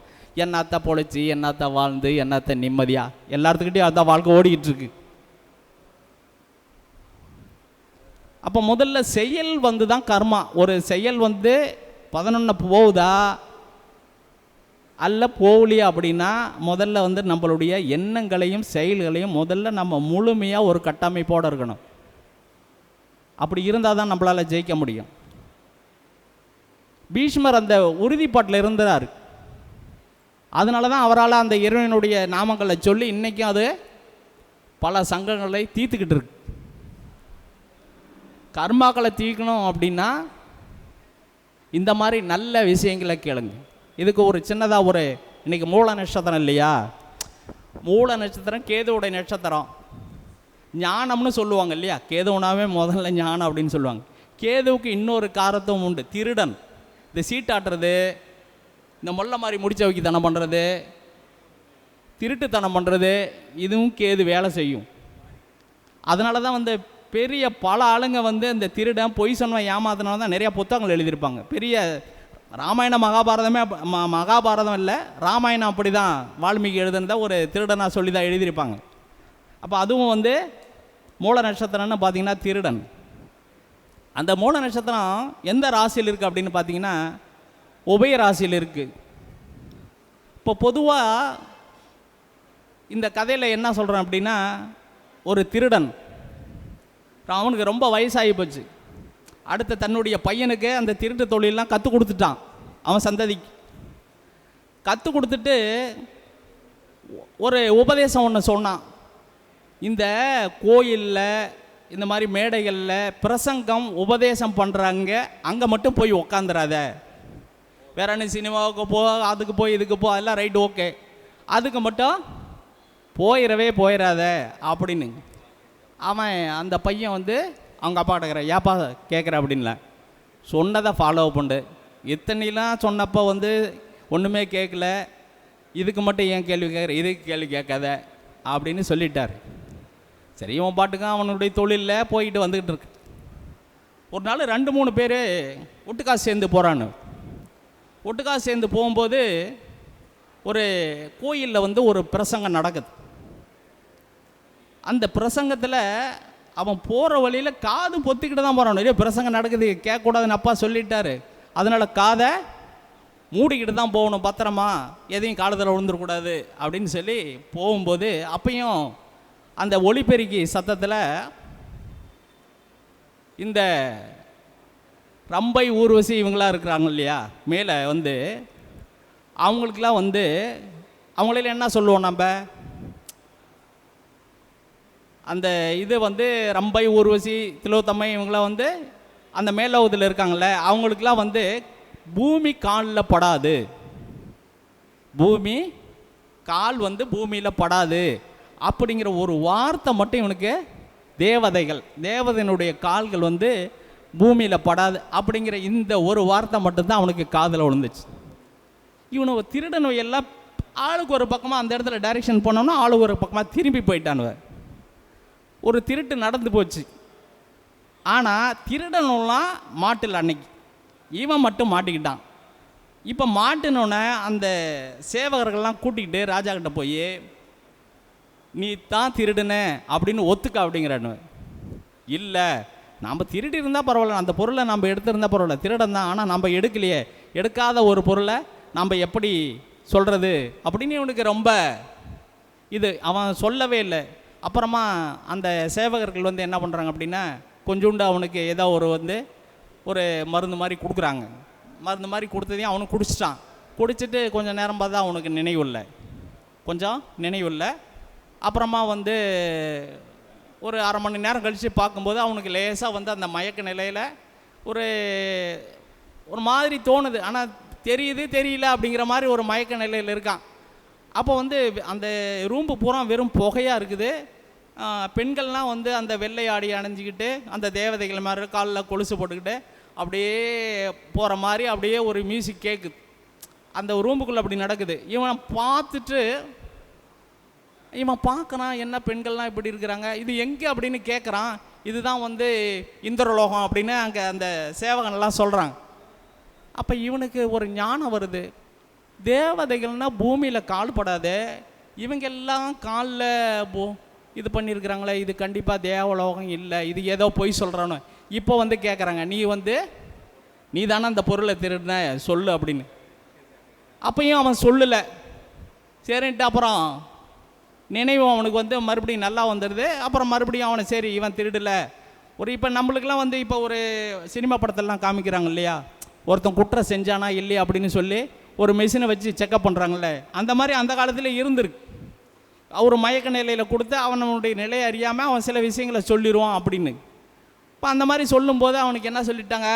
என்னத்தை பொழைச்சி என்னத்தை வாழ்ந்து என்னத்தை நிம்மதியாக எல்லாத்துக்கிட்டையும் அதான் வாழ்க்கை ஓடிக்கிட்டு இருக்கு. அப்போ முதல்ல செயல் தான் கர்மா. ஒரு செயல் 11 போகுதா அல்ல போகலையா அப்படின்னா முதல்ல நம்மளுடைய எண்ணங்களையும் செயல்களையும் முதல்ல நம்ம முழுமையாக ஒரு கட்டமைப்போடு இருக்கணும். அப்படி இருந்தால் தான் நம்மளால் ஜெயிக்க முடியும். பீஷ்மர் அந்த உறுதிப்பாட்டில் இருந்தார். அதனால தான் அவரால் அந்த இறைவனுடைய நாமங்களை சொல்லி இன்றைக்கும் அது பல சங்கங்களை தீர்த்துக்கிட்டு இருக்கு. கர்மாக்களை தீர்க்கணும் அப்படின்னா இந்த மாதிரி நல்ல விஷயங்களை கேளுங்க. இதுக்கு ஒரு சின்னதாக இன்றைக்கி மூல நட்சத்திரம் இல்லையா, மூல நட்சத்திரம் கேதுவுடைய நட்சத்திரம். ஞானம்னு சொல்லுவாங்க இல்லையா, கேதுவுனாவே முதல்ல ஞானம் அப்படின்னு சொல்லுவாங்க. கேதுவுக்கு இன்னொரு காரத்துவம் உண்டு, திருடன். இந்த சீட்டாட்டுறது, இந்த மொல்ல மாதிரி முடிச்ச வைக்கத்தனம் பண்ணுறது, திருட்டுத்தனம் பண்ணுறது, இதுவும் கேது வேலை செய்யும். அதனால தான் பெரிய பல ஆளுங்க இந்த திருடன் பொய் சொன்ன ஏமாத்தினால தான் நிறையா புத்தகங்கள் எழுதியிருப்பாங்க. பெரிய ராமாயணம் மகாபாரதமே மகாபாரதம் இல்லை, ராமாயணம் அப்படி தான் வால்மீகி எழுதுனத ஒரு திருடனாக சொல்லி தான் எழுதியிருப்பாங்க. அப்போ அதுவும் மூல நட்சத்திரம்னு பார்த்தீங்கன்னா திருடன். அந்த மூல நட்சத்திரம் எந்த ராசியில் இருக்குது அப்படின்னு பார்த்தீங்கன்னா உபய ராசியில் இருக்குது. இப்போ பொதுவாக இந்த கதையில் என்ன சொல்கிறேன் அப்படின்னா, ஒரு திருடன் அவனுக்கு ரொம்ப வயசாகி போச்சு. அடுத்த தன்னுடைய பையனுக்கு அந்த திருட்டு தொழிலெலாம் கற்றுக் கொடுத்துட்டான். அவன் சந்ததிக்கு கற்றுக் கொடுத்துட்டு ஒரு உபதேசம் ஒன்று சொன்னான். இந்த கோயிலில் இந்த மாதிரி மேடைகளில் பிரசங்கம் உபதேசம் பண்ணுறாங்க, அங்கே மட்டும் போய் உக்காந்துடாத. வேற என்ன சினிமாவுக்கு போ, அதுக்கு போய் இதுக்கு போ, அதெல்லாம் ரைட் ஓகே, அதுக்கு மட்டும் போயிடாத அப்படின்னு. அவன் அந்த பையன் வந்து அவங்க அப்பா கிடக்கிற ஏப்பா கேட்குற அப்படின்ல, சொன்னதை ஃபாலோ பண்ணு. இத்தனைலாம் சொன்னப்போ வந்து ஒன்றுமே கேட்கல, இதுக்கு மட்டும் ஏன் கேள்வி கேட்குற, இதுக்கு கேள்வி கேட்காத அப்படின்னு சொல்லிட்டார். சரி, இவன் பாட்டுக்கு அவனுடைய தொழிலில் போய்கிட்டு வந்துக்கிட்டு இருக்கு. ஒரு நாள் 2-3 பேர் ஒட்டுக்கா சேர்ந்து போகிறான்னு. ஒட்டுக்கா சேர்ந்து போகும்போது ஒரு கோயிலில் வந்து ஒரு பிரசங்கம் நடக்குது. அந்த பிரசங்கத்தில் அவன் போகிற வழியில் காது பொத்திக்கிட்டு தான் போகிறான். நிறைய பிரசங்கம் நடக்குது, கேட்கக்கூடாதுன்னு அப்பா சொல்லிட்டாரு. அதனால் காதை மூடிக்கிட்டு தான் போகணும், பத்திரமா எதையும் காலத்தில் விழுந்துடக்கூடாது அப்படின்னு சொல்லி போகும்போது, அப்பையும் அந்த ஒலிபெருக்கி சத்தத்தில் இந்த ரம்பை ஊர்வசி இவங்களாம் இருக்கிறாங்க இல்லையா, மேலே வந்து அவங்களுக்கெல்லாம் வந்து அவங்களையும் என்ன சொல்லுவோம் நம்ம, அந்த இது வந்து ரம்பை ஊர்வசி திலோத்தம்மை இவங்களாம் வந்து அந்த மேலோகத்தில் இருக்காங்கள்ல, அவங்களுக்கெல்லாம் வந்து பூமி காலில் படாது, பூமி கால் வந்து பூமியில் படாது அப்படிங்கிற ஒரு வார்த்தை மட்டும் இவனுக்கு, தேவதையினுடைய கால்கள் வந்து பூமியில் படாது அப்படிங்கிற இந்த ஒரு வார்த்தை மட்டும்தான் அவனுக்கு காதில் விழுந்துச்சு. இவனு திருடனு எல்லாம் ஆளுக்கு ஒரு பக்கமாக அந்த இடத்துல டைரெக்ஷன் பண்ணோன்னா ஆளுக்கு ஒரு பக்கமாக திரும்பி போயிட்டானுவ. ஒரு திருட்டு நடந்து போச்சு. ஆனால் திருடனுலாம் மாட்டில் அன்னைக்கு, இவன் மட்டும் மாட்டிக்கிட்டான். இப்போ மாட்டினோன்னே அந்த சேவகர்கள்லாம் கூட்டிக்கிட்டு ராஜா கிட்ட போய், நீ தான் திருடுன அப்படின்னு ஒத்துக்க அப்படிங்கிறானு. இல்லை, நாம் திருடி இருந்தால் பரவாயில்ல, அந்த பொருளை நம்ம எடுத்திருந்தால் பரவாயில்ல, திருடன் தான், ஆனால் நம்ம எடுக்கலையே, எடுக்காத ஒரு பொருளை நம்ம எப்படி சொல்கிறது அப்படின்னு இவனுக்கு ரொம்ப இது, அவன் சொல்லவே இல்லை. அப்புறமா அந்த சேவகர்கள் வந்து என்ன பண்ணுறாங்க அப்படின்னா, கொஞ்சோண்டு அவனுக்கு ஏதோ ஒரு மருந்து மாதிரி கொடுக்குறாங்க. மருந்து மாதிரி கொடுத்ததையும் அவனும் குடிச்சிட்டான். குடிச்சிட்டு கொஞ்சம் நேரம் பார்த்தா அவனுக்கு நினைவு இல்லை. அப்புறமா வந்து ஒரு அரை மணி நேரம் கழித்து பார்க்கும்போது அவனுக்கு லேசாக வந்து அந்த மயக்க நிலையில் ஒரு மாதிரி தோணுது. ஆனால் தெரியல அப்படிங்கிற மாதிரி ஒரு மயக்க நிலையில் இருக்கான். அப்போ வந்து அந்த ரூம்பு பூரா வெறும் புகையாக இருக்குது. பெண்கள்லாம் வந்து அந்த வெள்ளை ஆடி அணிஞ்சிக்கிட்டு அந்த தேவதைகள் மாதிரி காலில் கொலுசு போட்டுக்கிட்டு அப்படியே போகிற மாதிரி அப்படியே ஒரு மியூசிக் கேட்குது. அந்த ரூமுக்குள்ளே அப்படி நடக்குது. இவன் பார்த்துட்டு இவன் பார்க்குறான், என்ன பெண்கள்லாம் இப்படி இருக்கிறாங்க, இது எங்கே அப்படின்னு கேட்குறான். இதுதான் வந்து இந்திரலோகம் அப்படின்னு அங்கே அந்த சேவகன்லாம் சொல்கிறாங்க. அப்போ இவனுக்கு ஒரு ஞானம் வருது. தேவதைகள்னால் பூமியில் கால் படாது, இவங்க எல்லாம் காலில் இது பண்ணியிருக்கிறாங்களே, இது கண்டிப்பாக தேவலோகம் இல்லை, இது ஏதோ பொய் சொல்கிறானோ. இப்போ வந்து கேட்குறாங்க, நீ தானே அந்த பொருளை திருடின சொல்லு அப்படின்னு. அப்பையும் அவன் சொல்லலை. சரின்ட்டு அப்புறம் நினைவு அவனுக்கு வந்து மறுபடியும் நல்லா வந்துடுது. அப்புறம் மறுபடியும் அவனை சரி இவன் திருடலை. இப்போ நம்மளுக்கெல்லாம் வந்து இப்போ ஒரு சினிமா படத்தெல்லாம் காமிக்கிறாங்க இல்லையா, ஒருத்தன் குற்றம் செஞ்சானா இல்லையா அப்படின்னு சொல்லி ஒரு மெஷினை வச்சு செக்கப் பண்ணுறாங்கல்ல, அந்த மாதிரி அந்த காலத்தில் இருந்திருக்கு. அவர் மயக்க நிலையில் கொடுத்து அவனுடைய நிலையை அறியாமல் அவன் சில விஷயங்களை சொல்லிடுவான் அப்படின்னு. இப்போ அந்த மாதிரி சொல்லும்போது அவனுக்கு என்ன சொல்லிட்டாங்க,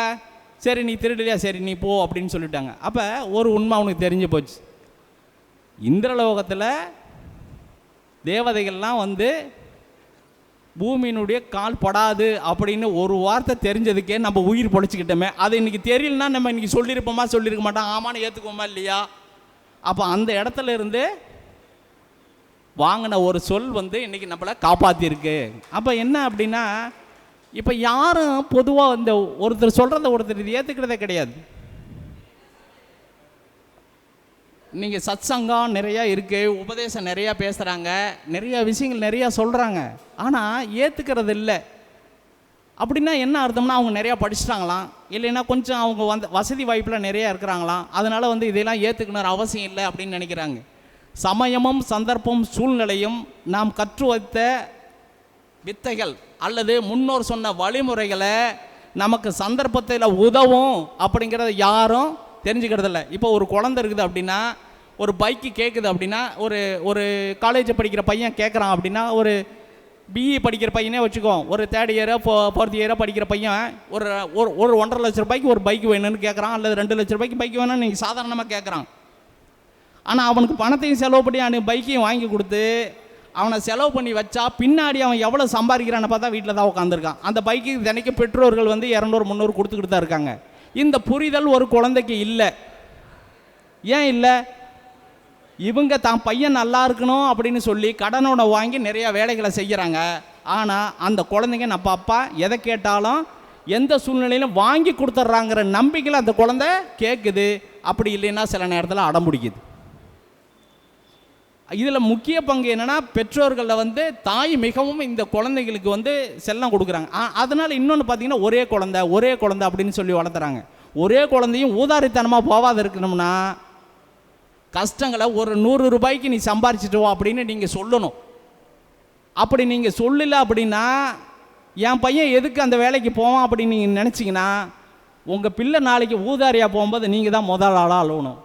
சரி நீ திருடலையா, சரி நீ போ அப்படின்னு சொல்லிட்டாங்க. அப்போ ஒரு உண்மை அவனுக்கு தெரிஞ்சு போச்சு. இந்திரலோகத்தில் தேவதைகள்லாம் வந்து பூமியினுடைய கால் படாது அப்படின்னு ஒரு வார்த்தை தெரிஞ்சதுக்கே நம்ம உயிர் பொழைச்சிக்கிட்டோமே. அது இன்றைக்கி தெரியலனா நம்ம இன்றைக்கி சொல்லியிருக்க மாட்டான், ஆமான்னு ஏற்றுக்குவோமா இல்லையா? அப்போ அந்த இடத்துல இருந்து வாங்கின ஒரு சொல் வந்து இன்றைக்கி நம்மளை காப்பாற்றிருக்கு. அப்போ என்ன அப்படின்னா, இப்போ யாரும் பொதுவாக இந்த ஒருத்தர் சொல்கிறத ஒருத்தர் இது ஏற்றுக்கிறதே கிடையாது. நீங்கள் சத்சங்கம் நிறையா இருக்குது, உபதேசம் நிறையா பேசுகிறாங்க, நிறையா விஷயங்கள் நிறையா சொல்கிறாங்க, ஆனால் ஏற்றுக்கிறது இல்லை. அப்படின்னா என்ன அர்த்தம்னா அவங்க நிறையா படிச்சுட்டாங்களாம், இல்லைன்னா கொஞ்சம் அவங்க வசதி வாய்ப்பில் நிறையா இருக்கிறாங்களாம், அதனால் இதெல்லாம் ஏற்றுக்கணும் அவசியம் இல்லை அப்படின்னு நினைக்கிறாங்க. சமயமும் சந்தர்ப்பம் சூழ்நிலையும் நாம் கற்று வைத்த வித்தைகள் அல்லது முன்னோர் சொன்ன வழிமுறைகளை நமக்கு சந்தர்ப்பத்தில் உதவும் அப்படிங்கிறத யாரும் தெரிஞ்சுக்கிறதில்ல. இப்போ ஒரு குழந்தை இருக்குது அப்படின்னா, ஒரு பைக்கு கேட்குது அப்படின்னா, ஒரு காலேஜ் படிக்கிற பையன் கேட்குறான் அப்படின்னா, ஒரு பிஇ படிக்கிற பையனே வச்சுக்கோ, ஒரு 3rd இயரோ 4th இயரோ படிக்கிற பையன் ஒரு 1.5 லட்ச ரூபாய்க்கு ஒரு பைக் வேணும்னு கேட்குறான், அல்லது 2 லட்ச ரூபாய்க்கு பைக் வேணும்னு நீங்கள் சாதாரணமாக கேட்குறான். ஆனால் அவனுக்கு பணத்தையும் செலவு பண்ணி அவனுக்கு பைக்கையும் வாங்கி கொடுத்து அவனை செலவு பண்ணி வச்சா பின்னாடி அவன் எவ்வளோ சம்பாதிக்கிறான்னு பார்த்தா வீட்டில் தான் உட்காந்துருக்கான். அந்த பைக்கு தினைக்கும் பெற்றோர்கள் 200-300 கொடுத்துக்கிட்டு தான் இருக்காங்க. இந்த புரிதல் ஒரு குழந்தைக்கு இல்லை. ஏன் இல்லை? இவங்க தான் பையன் நல்லா இருக்கணும் அப்படின்னு சொல்லி கடனோட வாங்கி நிறையா வேலைகளை செய்கிறாங்க. ஆனால் அந்த குழந்தைங்க நம்ம அப்பா எதை கேட்டாலும் எந்த சூழ்நிலையிலும் வாங்கி கொடுத்துட்றாங்கிற நம்பிக்கையில் அந்த குழந்தை கேட்குது. அப்படி இல்லைன்னா சில நேரத்தில் அடம் பிடிக்குது. இதில் முக்கிய பங்கு என்னென்னா, பெற்றோர்களில் தாய் மிகவும் இந்த குழந்தைகளுக்கு செல்லம் கொடுக்குறாங்க. அதனால் இன்னொன்று பார்த்தீங்கன்னா, ஒரே குழந்தை அப்படின்னு சொல்லி வளர்த்துறாங்க. ஒரே குழந்தையும் ஊதாரித்தனமாக போகாத இருக்கணும்னா, கஷ்டங்களை ஒரு 100 ரூபாய்க்கு நீ சம்பாரிச்சிட்டு வா அப்படின்னு நீங்கள் சொல்லணும். அப்படி நீங்கள் சொல்லலை அப்படின்னா, என் பையன் எதுக்கு அந்த வேலைக்கு போவான் அப்படின்னு நீங்கள் நினச்சிங்கன்னா, உங்கள் பிள்ளை நாளைக்கு ஊதாரியாக போகும்போது நீங்கள் தான் முதல் ஆளாக அழுவணும்,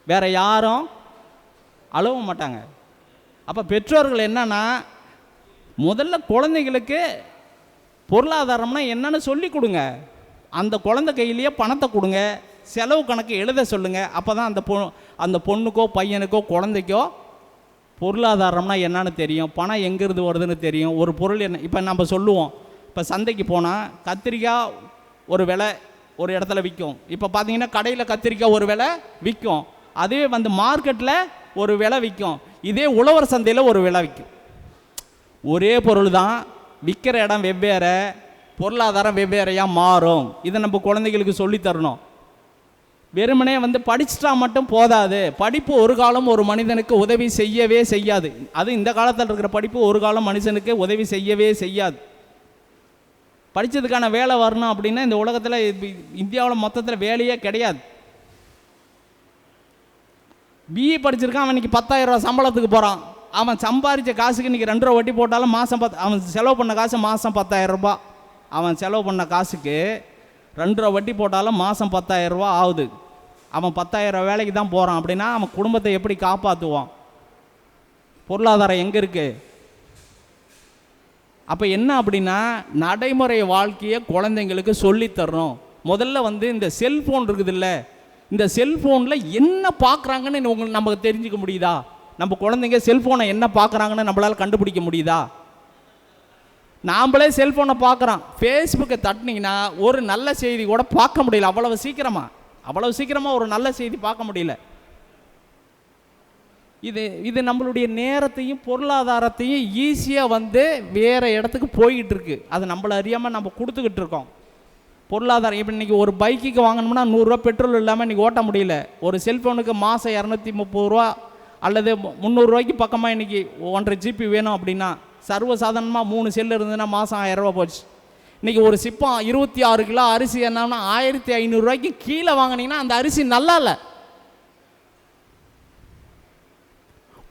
வேறு யாரும் அழுவ மாட்டாங்க. அப்போ பெற்றோர்கள் என்னன்னா, முதல்ல குழந்தைகளுக்கு பொருளாதாரம்னா என்னன்னு சொல்லி கொடுங்க. அந்த குழந்தை கையிலேயே பணத்தை கொடுங்க, செலவு கணக்கு எழுத சொல்லுங்கள். அப்போ தான் அந்த பொண்ணுக்கோ பையனுக்கோ குழந்தைக்கோ பொருளாதாரம்னா என்னன்னு தெரியும், பணம் எங்கேருந்து வருதுன்னு தெரியும். ஒரு பொருள் என்ன, இப்போ நம்ம சொல்லுவோம், இப்போ சந்தைக்கு போனால் கத்திரிக்காய் ஒரு விலை ஒரு இடத்துல விற்கும். இப்போ பார்த்தீங்கன்னா கடையில் கத்திரிக்காய் ஒரு விலை விற்கும், அதே மார்க்கெட்டில் ஒரு விலை விற்கும், இதே உழவர் சந்தையில் ஒரு விலை விற்கும். ஒரே பொருள் தான், விற்கிற இடம் வெவ்வேறு, பொருளாதாரம் வெவ்வேறையாக மாறும். இதை நம்ம குழந்தைகளுக்கு சொல்லித்தரணும். வெறுமனே படிச்சுட்டா மட்டும் போதாது. படிப்பு ஒரு காலம் ஒரு மனிதனுக்கு உதவி செய்யவே செய்யாது. அது இந்த காலத்தில் இருக்கிற படிப்பு ஒரு காலம் மனுஷனுக்கு உதவி செய்யவே செய்யாது. படித்ததுக்கான வேலை வரணும் அப்படின்னா இந்த உலகத்தில் இந்தியாவில் மொத்தத்தில் வேலையே கிடையாது. பிஇ படிச்சிருக்கான், அவன் இன்றைக்கி 10,000 ரூபா சம்பளத்துக்கு போகிறான். அவன் சம்பாதிச்ச காசுக்கு இன்றைக்கி 2 ரூபா வட்டி போட்டாலும் மாதம் அவன் செலவு பண்ண காசு மாதம் 10,000 ரூபா. அவன் செலவு பண்ண காசுக்கு 2 ரூபா வட்டி போட்டாலும் மாதம் 10,000 ரூபா ஆகுது. அவன் 10,000 வேலைக்கு தான் போகிறான் அப்படின்னா அவன் குடும்பத்தை எப்படி காப்பாற்றுவான்? பொருளாதாரம் எங்கே இருக்குது? அப்போ என்ன அப்படின்னா, நடைமுறை வாழ்க்கையை குழந்தைங்களுக்கு சொல்லித்தரணும். முதல்ல இந்த செல்ஃபோன் இருக்குது இல்லை, இந்த செல்ஃபோனில் என்ன பார்க்குறாங்கன்னு உங்களுக்கு நமக்கு தெரிஞ்சுக்க முடியுதா? நம்ம குழந்தைங்க செல்ஃபோனை என்ன பார்க்குறாங்கன்னு நம்மளால் கண்டுபிடிக்க முடியுதா? நாம்ளே செல்ஃபோனை பார்க்குறோம், ஃபேஸ்புக்கை தட்டினீங்கன்னா ஒரு நல்ல செய்தி கூட பார்க்க முடியல. அவ்வளவு சீக்கிரமாக ஒரு நல்ல செய்தி பார்க்க முடியல. இது நம்மளுடைய நேரத்தையும் பொருளாதாரத்தையும் ஈஸியாக வேறு இடத்துக்கு போய்கிட்டு இருக்கு. அது நம்மளை அறியாமல் நம்ம கொடுத்துக்கிட்டு இருக்கோம். பொருளாதாரம் இப்போ இன்றைக்கி ஒரு பைக்குக்கு வாங்கணும்னா 100 ரூபா பெட்ரோல் இல்லாமல் இன்றைக்கி ஓட்ட முடியல. ஒரு செல்ஃபோனுக்கு மாதம் 230 ரூபா அல்லது 300 ரூபாய்க்கு பக்கமாக இன்றைக்கி 1.5 GB வேணும் அப்படின்னா, சர்வசாதாரணமாக 3 செல்லு இருந்ததுன்னா மாதம் 1000 ரூபா போச்சு. இன்றைக்கி ஒரு சிப்பம் 26 கிலோ அரிசி என்னன்னா 1500 ரூபாய்க்கு கீழே வாங்கினீங்கன்னா அந்த அரிசி நல்லா இல்லை.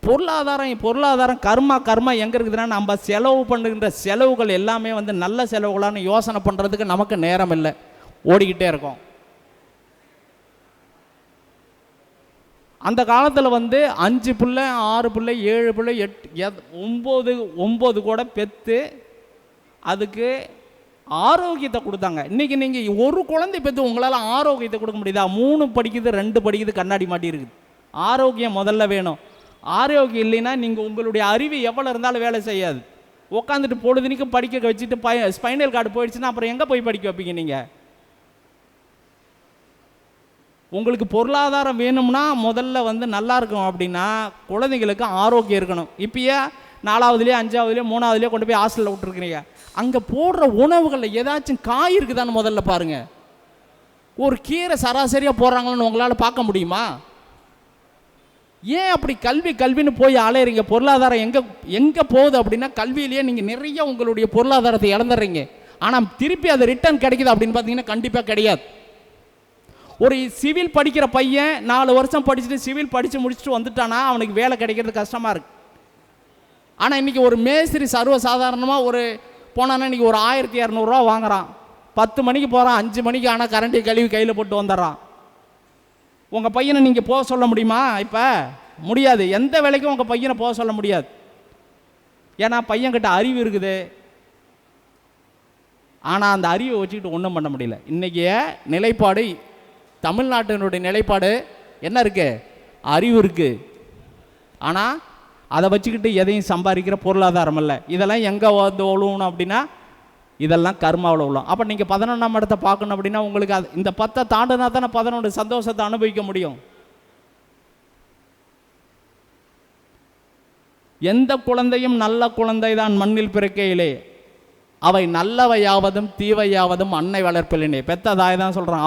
பொருளாதாரம் கர்மா எங்கே இருக்குதுன்னா, நம்ம செலவு பண்ணுகின்ற செலவுகள் எல்லாமே நல்ல செலவுகளான யோசனை பண்ணுறதுக்கு நமக்கு நேரம் இல்லை, ஓடிக்கிட்டே இருக்கோம். அந்த காலத்தில் 5 பிள்ளை 6 பிள்ளை 7 பிள்ளை 8 9 கூட பெற்று அதுக்கு ஆரோக்கியத்தை கொடுத்தாங்க. இன்றைக்கி நீங்கள் ஒரு குழந்தை பெற்று உங்களால் ஆரோக்கியத்தை கொடுக்க முடியுதா? 3 படிக்குது 2 படிக்குது கண்ணாடி மாட்டி இருக்குது. ஆரோக்கியம் முதல்ல வேணும். ஆரோக்கியம் இல்லைன்னா நீங்கள் உங்களுடைய அறிவு எவ்வளோ இருந்தாலும் வேலை செய்யாது. உட்காந்துட்டு பொழுதுனிக்கும் படிக்க வச்சுட்டு ஸ்பைனல் கார்டு போயிடுச்சுன்னா அப்புறம் எங்கே போய் படிக்க வைப்பீங்க? நீங்கள் உங்களுக்கு பொருளாதாரம் வேணும்னா முதல்ல நல்லா இருக்கும் அப்படின்னா குழந்தைங்களுக்கு ஆரோக்கியம் இருக்கணும். இப்பயே 4வதுலேயோ 5வதுலேயோ 3வதுலேயோ கொண்டு போய் ஹாஸ்டலில் விட்டுருக்குறீங்க. அங்கே போடுற உணவுகளில் ஏதாச்சும் காய் இருக்குதான்னு முதல்ல பாருங்கள். ஒரு கீரை சராசரியாக போடுறாங்கன்னு உங்களால் பார்க்க முடியுமா? ஏன் அப்படி கல்வின்னு போய் அலையிறீங்க? பொருளாதாரம் எங்கே போகுது அப்படின்னா கல்வியிலேயே நீங்கள் நிறைய உங்களுடைய பொருளாதாரத்தை இழந்துடுறீங்க. ஆனால் திருப்பி அது ரிட்டர்ன் கிடைக்குது அப்படின்னு பார்த்தீங்கன்னா கண்டிப்பாக கிடையாது. ஒரு சிவில் படிக்கிற பையன் 4 வருஷம் படிச்சுட்டு சிவில் படித்து முடிச்சுட்டு வந்துட்டானா அவனுக்கு வேலை கிடைக்கிறது கஷ்டமாக இருக்குது. ஆனால் இன்றைக்கி ஒரு மேஸ்திரி சர்வசாதாரணமாக ஒரு போனான்னா இன்றைக்கி ஒரு 1200 ரூபா வாங்குறான். 10 மணிக்கு போகிறான், 5 மணிக்கு ஆனால் கரண்ட்டு கழுவி கையில் போட்டு வந்துடுறான். உங்கள் பையனை நீங்கள் போக சொல்ல முடியுமா? இப்போ முடியாது. எந்த வேலைக்கும் உங்கள் பையனை போக சொல்ல முடியாது. ஏன்னா பையன்கிட்ட அறிவு இருக்குது. ஆனால் அந்த அறிவை வச்சுக்கிட்டு ஒன்றும் பண்ண முடியல. இன்றைக்கி நிலைப்பாடு, தமிழ்நாட்டினுடைய நிலைப்பாடு என்ன இருக்குது? அறிவு இருக்குது. ஆனால் அதை வச்சுக்கிட்டு எதையும் சம்பாதிக்கிற பொருளாதாரம் இல்லை. இதெல்லாம் எங்கே வந்து ஒழுகணும் அப்படின்னா இதெல்லாம் கர்மாவில் உள்ளோம். அப்போ நீங்கள் 11ஆம் இடத்தை பார்க்கணும் அப்படின்னா உங்களுக்கு அது இந்த 10 தாண்டினா தானே 11 சந்தோஷத்தை அனுபவிக்க முடியும். எந்த குழந்தையும் நல்ல குழந்தை தான் மண்ணில் பிறக்கையிலே, அவை நல்லவையாவதும் தீவையாவதும் அன்னை வளர்ப்பிலே. பெத்த தாய் தான் சொல்கிறான்.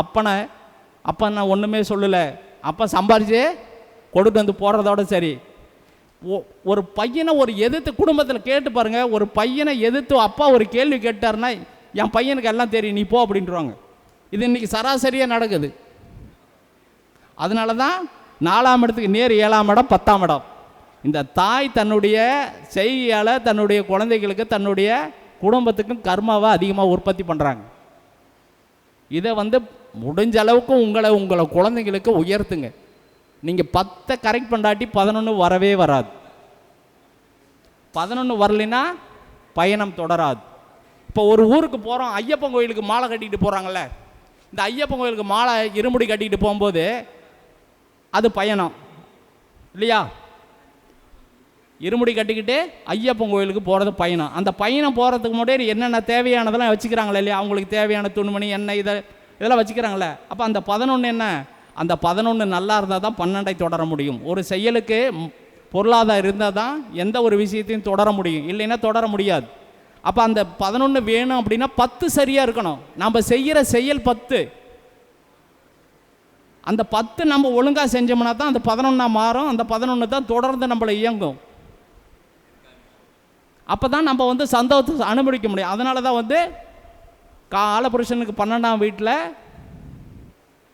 அப்போ நான் ஒன்றுமே சொல்லலை. அப்போ சம்பாரிச்சு கொடுத்து வந்து போடுறதோட சரி. ஒரு பையனை ஒரு எதிர்த்து குடும்பத்தில் கேட்டு பாருங்கள். ஒரு பையனை எதிர்த்து அப்பா ஒரு கேள்வி கேட்டார்னா என் பையனுக்கு எல்லாம் தெரியும், நீ போ அப்படின்ட்டுருவாங்க. இது இன்றைக்கி சராசரியாக நடக்குது. அதனால தான் 4ஆம் இடத்துக்கு நேர் 7ஆம் இடம் 10ஆம் இடம். இந்த தாய் தன்னுடைய செய்கையால் தன்னுடைய குழந்தைகளுக்கு தன்னுடைய குடும்பத்துக்கும் கர்மாவை அதிகமாக உற்பத்தி பண்ணுறாங்க. இதை வந்து முடிஞ்ச அளவுக்கு உங்களை குழந்தைங்களுக்கு உயர்த்துங்க. நீங்கள் 10 கரெக்ட் பண்ணாட்டி 11 வரவே வராது. 11 வரலைன்னா பயணம் தொடராது. இப்போ ஒரு ஊருக்கு போகிறோம், ஐயப்பன் கோயிலுக்கு மாலை கட்டிக்கிட்டு போகிறாங்கல்ல. இந்த ஐயப்பன் கோயிலுக்கு மாலை இருமுடி கட்டிக்கிட்டு போகும்போது அது பயணம் இல்லையா? இருமுடி கட்டிக்கிட்டு ஐயப்பன் கோயிலுக்கு போகிறது பயணம். அந்த பயணம் போகிறதுக்கு முன்னாடி என்னென்ன தேவையானதெல்லாம் வச்சுக்கிறாங்களே இல்லையா? அவங்களுக்கு தேவையான துணிமணி எண்ணெய் இதெல்லாம் வச்சுக்கிறாங்களே. அப்போ அந்த 11 என்ன? அந்த 11 நல்லா இருந்தால் தான் 12ஐ தொடர முடியும். ஒரு செயலுக்கு பொருளாதாரம் இருந்தால் தான் எந்த ஒரு விஷயத்தையும் தொடர முடியும், இல்லைன்னா தொடர முடியாது. அப்போ அந்த 11 வேணும் அப்படின்னா 10 சரியாக இருக்கணும். நம்ம செய்கிற செயல் 10. அந்த 10 நம்ம ஒழுங்காக செஞ்சோம்னா தான் அந்த 11 மாறும். அந்த 11 தான் தொடர்ந்து நம்மளை இயங்கும். அப்போ தான் நம்ம வந்து சந்தோஷத்தை அனுபவிக்க முடியும். அதனால தான் வந்து காலபுருஷனுக்கு 12ஆம் வீட்டில்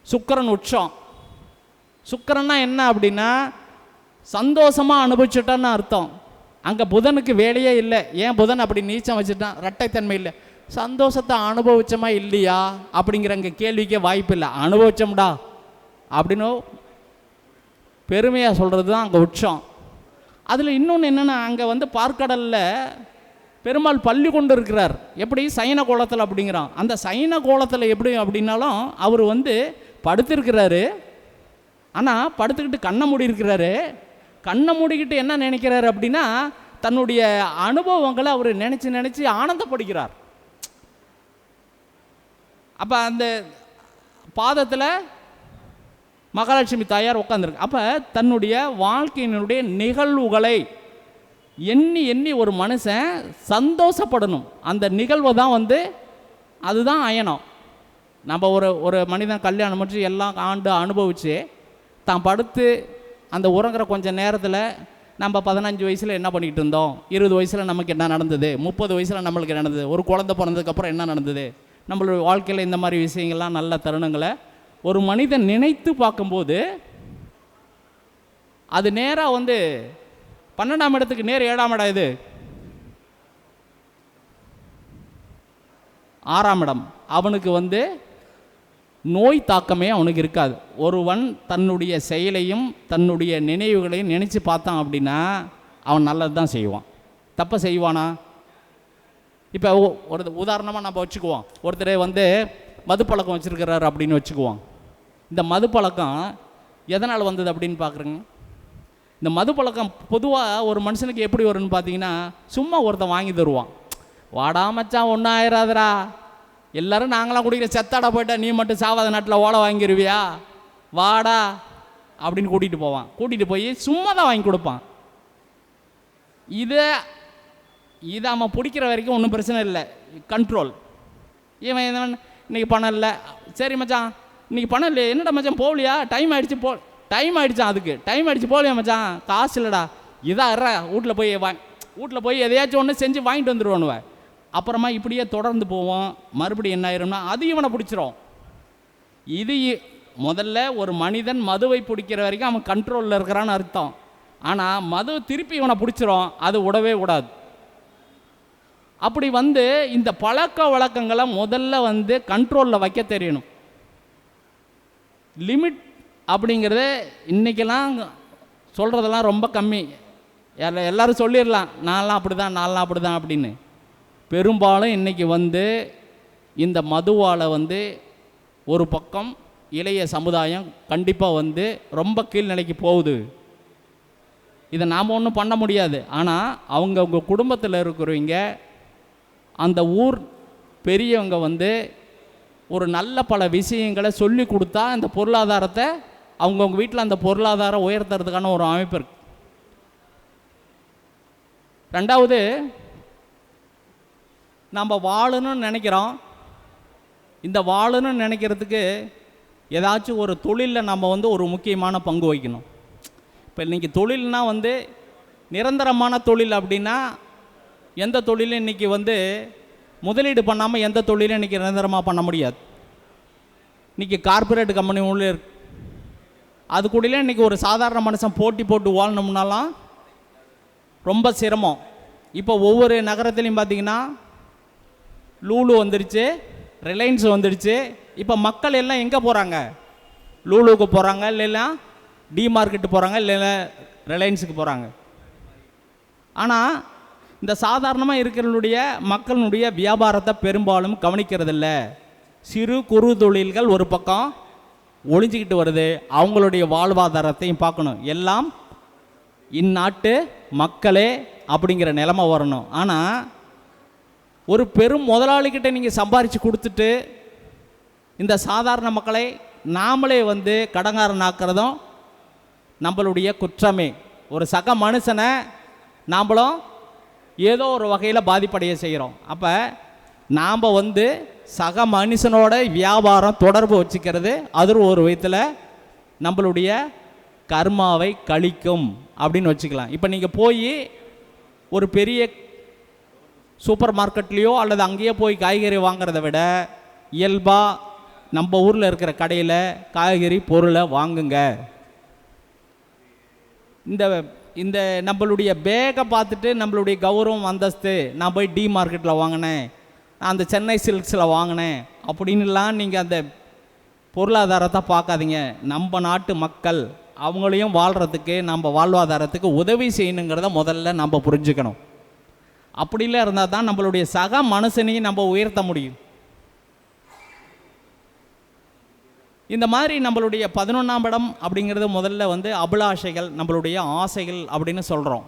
சுக்கிரன் உச்சம். சுக்கிரன்னா என்ன அப்படின்னா சந்தோஷமாக அனுபவிச்சுட்டான்னு அர்த்தம். அங்கே புதனுக்கு வேலையே இல்லை. ஏன் புதன் அப்படி நீச்சம் வச்சுட்டான்? இரட்டைத்தன்மை இல்லை. சந்தோஷத்தை அனுபவிச்சோமா இல்லையா அப்படிங்கிற அங்கே கேள்விக்கே வாய்ப்பு இல்லை. அனுபவிச்சோம்டா அப்படின்னு பெருமையாக சொல்கிறது தான் அங்கே உச்சம். அதில் இன்னொன்று என்னென்னா, அங்கே வந்து பார்க்கடலில் பெருமாள் பள்ளி கொண்டு இருக்கிறார். எப்படி? சைன கோலத்தில் அப்படிங்கிறான். அந்த சைன கோலத்தில் எப்படி அப்படின்னாலும் அவர் வந்து படுத்திருக்கிறாரு. ஆனால் படுத்துக்கிட்டு கண்ணை மூடி இருக்கிறாரு. கண்ணை மூடிக்கிட்டு என்ன நினைக்கிறாரு அப்படின்னா தன்னுடைய அனுபவங்களை அவர் நினச்சி ஆனந்தப்படுகிறார். அப்போ அந்த பாதத்தில் மகாலட்சுமி தாயார் உட்காந்துருக்கு. அப்போ தன்னுடைய வாழ்க்கையினுடைய நிகழ்வுகளை எண்ணி ஒரு மனுஷன் சந்தோஷப்படணும். அந்த நிகழ்வை தான் வந்து அதுதான் அயனம். நம்ம ஒரு மனிதன் கல்யாணம் முடிச்சு எல்லாம் ஆண்டு அனுபவித்து தான் படுத்து அந்த உறங்குற கொஞ்சம் நேரத்தில் நம்ம 15 வயசில் என்ன பண்ணிகிட்டு இருந்தோம், 20 வயசில் நமக்கு என்ன நடந்தது, 30 வயசில் நம்மளுக்கு நடந்தது, ஒரு குழந்தை பிறந்ததுக்கப்புறம் என்ன நடந்தது, நம்மளுடைய வாழ்க்கையில் இந்த மாதிரி விஷயங்கள்லாம் நல்ல தருணங்களை ஒரு மனிதன் நினைத்து பார்க்கும்போது அது நேராக வந்து 12ஆம் இடத்துக்கு நேர் 7ஆம் இடம். இது 6ஆம் இடம். அவனுக்கு வந்து நோய் தாக்கமே அவனுக்கு இருக்காது. ஒருவன் தன்னுடைய செயலையும் தன்னுடைய நினைவுகளையும் நினச்சி பார்த்தான் அப்படின்னா அவன் நல்லது தான் செய்வான். தப்பை செய்வானா? இப்போ ஒரு உதாரணமாக நம்ம வச்சுக்குவோம். ஒருத்தர் வந்து மது பழக்கம் வச்சுருக்கிறாரு அப்படின்னு வச்சுக்குவோம். இந்த மது பழக்கம் எதனால் வந்தது அப்படின்னு பார்க்குறேங்க. இந்த மது பழக்கம் பொதுவாக ஒரு மனுஷனுக்கு எப்படி வரும்னு பார்த்தீங்கன்னா, சும்மா ஒருத்தன் வாங்கி தருவான். வாடா மச்சான் ஒன்றும் ஆயிராதரா, எல்லோரும் நாங்களாம் குடிக்கிற செத்தாடா போயிட்டா நீ மட்டும் சாவாத நாட்டில் ஓலை வாங்கிடுவியா, வாடா அப்படின்னு கூட்டிகிட்டு போவான். கூட்டிகிட்டு போய் சும்மா தான் வாங்கி கொடுப்பான். இதை அவன் பிடிக்கிற வரைக்கும் ஒன்றும் பிரச்சனை இல்லை, கண்ட்ரோல். இவன் இன்றைக்கி பணம் இல்லை, சரி மச்சான் இன்றைக்கி பணம் இல்லை, என்னடா மச்சான் போகலையா, டைம் ஆகிடுச்சு போ, டைம் ஆகிடுச்சான், அதுக்கு டைம் ஆகிடுச்சு போகலையா மச்சான், காசு இல்லைடா, இதாக வீட்டில் போய் எதையாச்சும் ஒன்று செஞ்சு வாங்கிட்டு வந்துடுவானுவேன். அப்புறமா இப்படியே தொடர்ந்து போவோம். மறுபடியும் என்ன ஆயிரும்னா அது இவனை பிடிச்சிரும். இது முதல்ல ஒரு மனிதன் மதுவை பிடிக்கிற வரைக்கும் அவன் கண்ட்ரோலில் இருக்கிறான்னு அர்த்தம். ஆனால் மது திருப்பி இவனை பிடிச்சிரும், அது விடவே கூடாது. அப்படி இந்த பழக்க வழக்கங்களை முதல்ல கண்ட்ரோலில் வைக்க தெரியணும். லிமிட் அப்படிங்கிறது இன்றைக்கெல்லாம் சொல்கிறதெல்லாம் ரொம்ப கம்மி. எல்லோரும் சொல்லிடலாம் நான்லாம் அப்படி தான் அப்படின்னு. பெரும்பாலும் இன்றைக்கி இந்த மதுவால் ஒரு பக்கம் இளைய சமுதாயம் கண்டிப்பாக ரொம்ப கீழ்நிலைக்கு போகுது. இதை நாம் ஒன்றும் பண்ண முடியாது. ஆனால் அவங்க குடும்பத்தில் இருக்கிறவங்க, அந்த ஊர் பெரியவங்க ஒரு நல்ல பல விஷயங்களை சொல்லி கொடுத்தா இந்த பொருளாதாரத்தை அவங்கவுங்க வீட்டில் அந்த பொருளாதாரம் உயர்த்துறதுக்கான ஒரு அமைப்பு இருக்குது. ரெண்டாவது, நம்ம வாழணும்னு நினைக்கிறோம். இந்த வாழணும்னு நினைக்கிறதுக்கு ஏதாச்சும் ஒரு தொழிலில் நம்ம ஒரு முக்கியமான பங்கு வகிக்கணும். இப்போ இன்றைக்கி தொழில்னால் நிரந்தரமான தொழில் அப்படின்னா எந்த தொழிலும் இன்றைக்கி முதலீடு பண்ணாமல் எந்த தொழிலும் இன்றைக்கி நிரந்தரமாக பண்ண முடியாது. இன்றைக்கி கார்ப்பரேட் கம்பெனி உள்ள இருக்கு, அது கூடலாம் இன்றைக்கி ஒரு சாதாரண மனுஷன் போட்டு வாழணும்னாலாம் ரொம்ப சிரமம். இப்போ ஒவ்வொரு நகரத்துலேயும் பார்த்திங்கன்னா லூலு வந்துடுச்சு, ரிலையன்ஸ் வந்துடுச்சு. இப்போ மக்கள் எல்லாம் எங்கே போகிறாங்க? லூலுவுக்கு போகிறாங்க, இல்லைன்னா டிமார்க்கெட்டு போகிறாங்க, இல்லைன்னா ரிலையன்ஸுக்கு போகிறாங்க. ஆனால் இந்த சாதாரணமாக இருக்கிறவனுடைய மக்களுடைய வியாபாரத்தை பெரும்பாலும் கவனிக்கிறதில்ல. சிறு குறு தொழில்கள் ஒரு பக்கம் ஒழிஞ்சிக்கிட்டு வருது. அவங்களுடைய வாழ்வாதாரத்தையும் பார்க்கணும். எல்லாம் இந்நாட்டு மக்களே அப்படிங்கிற நிலைமை வரணும். ஆனால் ஒரு பெரும் முதலாளிகிட்ட நீங்கள் சம்பாரித்து கொடுத்துட்டு இந்த சாதாரண மக்களை நாமளே கடங்காரனாக்குறதும் நம்மளுடைய குற்றமே. ஒரு சக மனுஷனை நாம்ளும் ஏதோ ஒரு வகையில் பாதிப்படைய செய்கிறோம். அப்போ நாம் சக மனுஷனோட வியாபாரம் தொடர்பு வச்சுக்கிறது அது ஒரு விதத்தில் நம்மளுடைய கர்மாவை கழிக்கும் அப்படின்னு வச்சுக்கலாம். இப்போ நீங்கள் போய் ஒரு பெரிய சூப்பர் மார்க்கெட்லேயோ அல்லது அங்கேயே போய் காய்கறி வாங்கிறத விட இயல்பாக நம்ம ஊரில் இருக்கிற கடையில் காய்கறி பொருளை வாங்குங்க. இந்த நம்மளுடைய பேக்கை பார்த்துட்டு நம்மளுடைய கௌரவம் அந்தஸ்து, நான் போய் டி மார்க்கெட்டில் வாங்கினேன், நான் அந்த சென்னை சில்க்ஸில் வாங்கினேன் அப்படின்லாம் நீங்கள் அந்த பொருளாதாரத்தை பார்க்காதீங்க. நம்ம நாட்டு மக்கள் அவங்களையும் வாழ்கிறதுக்கு நம்ம வாழ்வாதாரத்துக்கு உதவி செய்யணுங்கிறத முதல்ல நம்ம புரிஞ்சுக்கணும். அப்படிலாம் இருந்தால் தான் நம்மளுடைய சக மனுஷனையும் நம்ம உயர்த்த முடியும். இந்த மாதிரி நம்மளுடைய 11ஆம் இடம் அப்படிங்கிறது முதல்ல அபிலாஷைகள், நம்மளுடைய ஆசைகள் அப்படின்னு சொல்கிறோம்.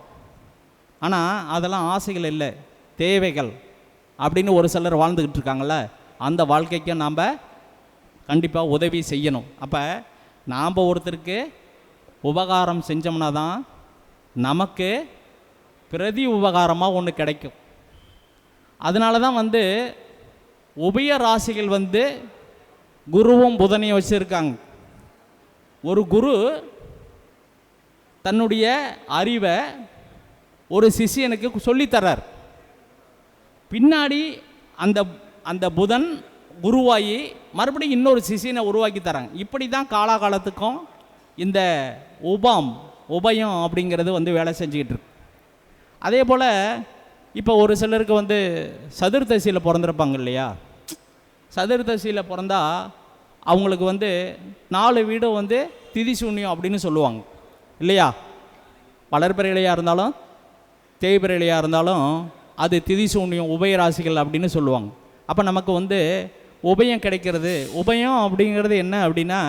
ஆனால் அதெல்லாம் ஆசைகள் இல்லை, தேவைகள் அப்படின்னு ஒரு சிலர் வாழ்ந்துக்கிட்டு இருக்காங்கள்ல, அந்த வாழ்க்கைக்கு நாம் கண்டிப்பாக உதவி செய்யணும். அப்போ நாம் ஒருத்தருக்கு உபகாரம் செஞ்சோம்னா தான் நமக்கு பிரதி உபகாரமாக ஒன்று கிடைக்கும். அதனால தான் உபய ராசிகள் குருவும் புதனையும் வச்சுருக்காங்க. ஒரு குரு தன்னுடைய அறிவை ஒரு சிஷியனுக்கு சொல்லித்தரார். பின்னாடி அந்த புதன் குருவாகி மறுபடியும் இன்னொரு சிஷியனை உருவாக்கி தராங்க. இப்படி தான் காலாகாலத்துக்கும் இந்த உபயம் அப்படிங்கிறது வேலை செஞ்சுக்கிட்டு இருக்கு. அதே போல் இப்போ ஒரு சிலருக்கு சதுர்தசியில் பிறந்திருப்பாங்க இல்லையா, சதுர்தசியில் பிறந்தா அவங்களுக்கு 4 வீடும் திதி சூன்யம் அப்படின்னு சொல்லுவாங்க இல்லையா. வளர்பிறையிலையாக இருந்தாலும் தேய்பிறையிலையாக இருந்தாலும் அது திதி சூன்யம் உபயராசிகள் அப்படின்னு சொல்லுவாங்க. அப்போ நமக்கு உபயம் கிடைக்கிறது. உபயம் அப்படிங்கிறது என்ன அப்படின்னா,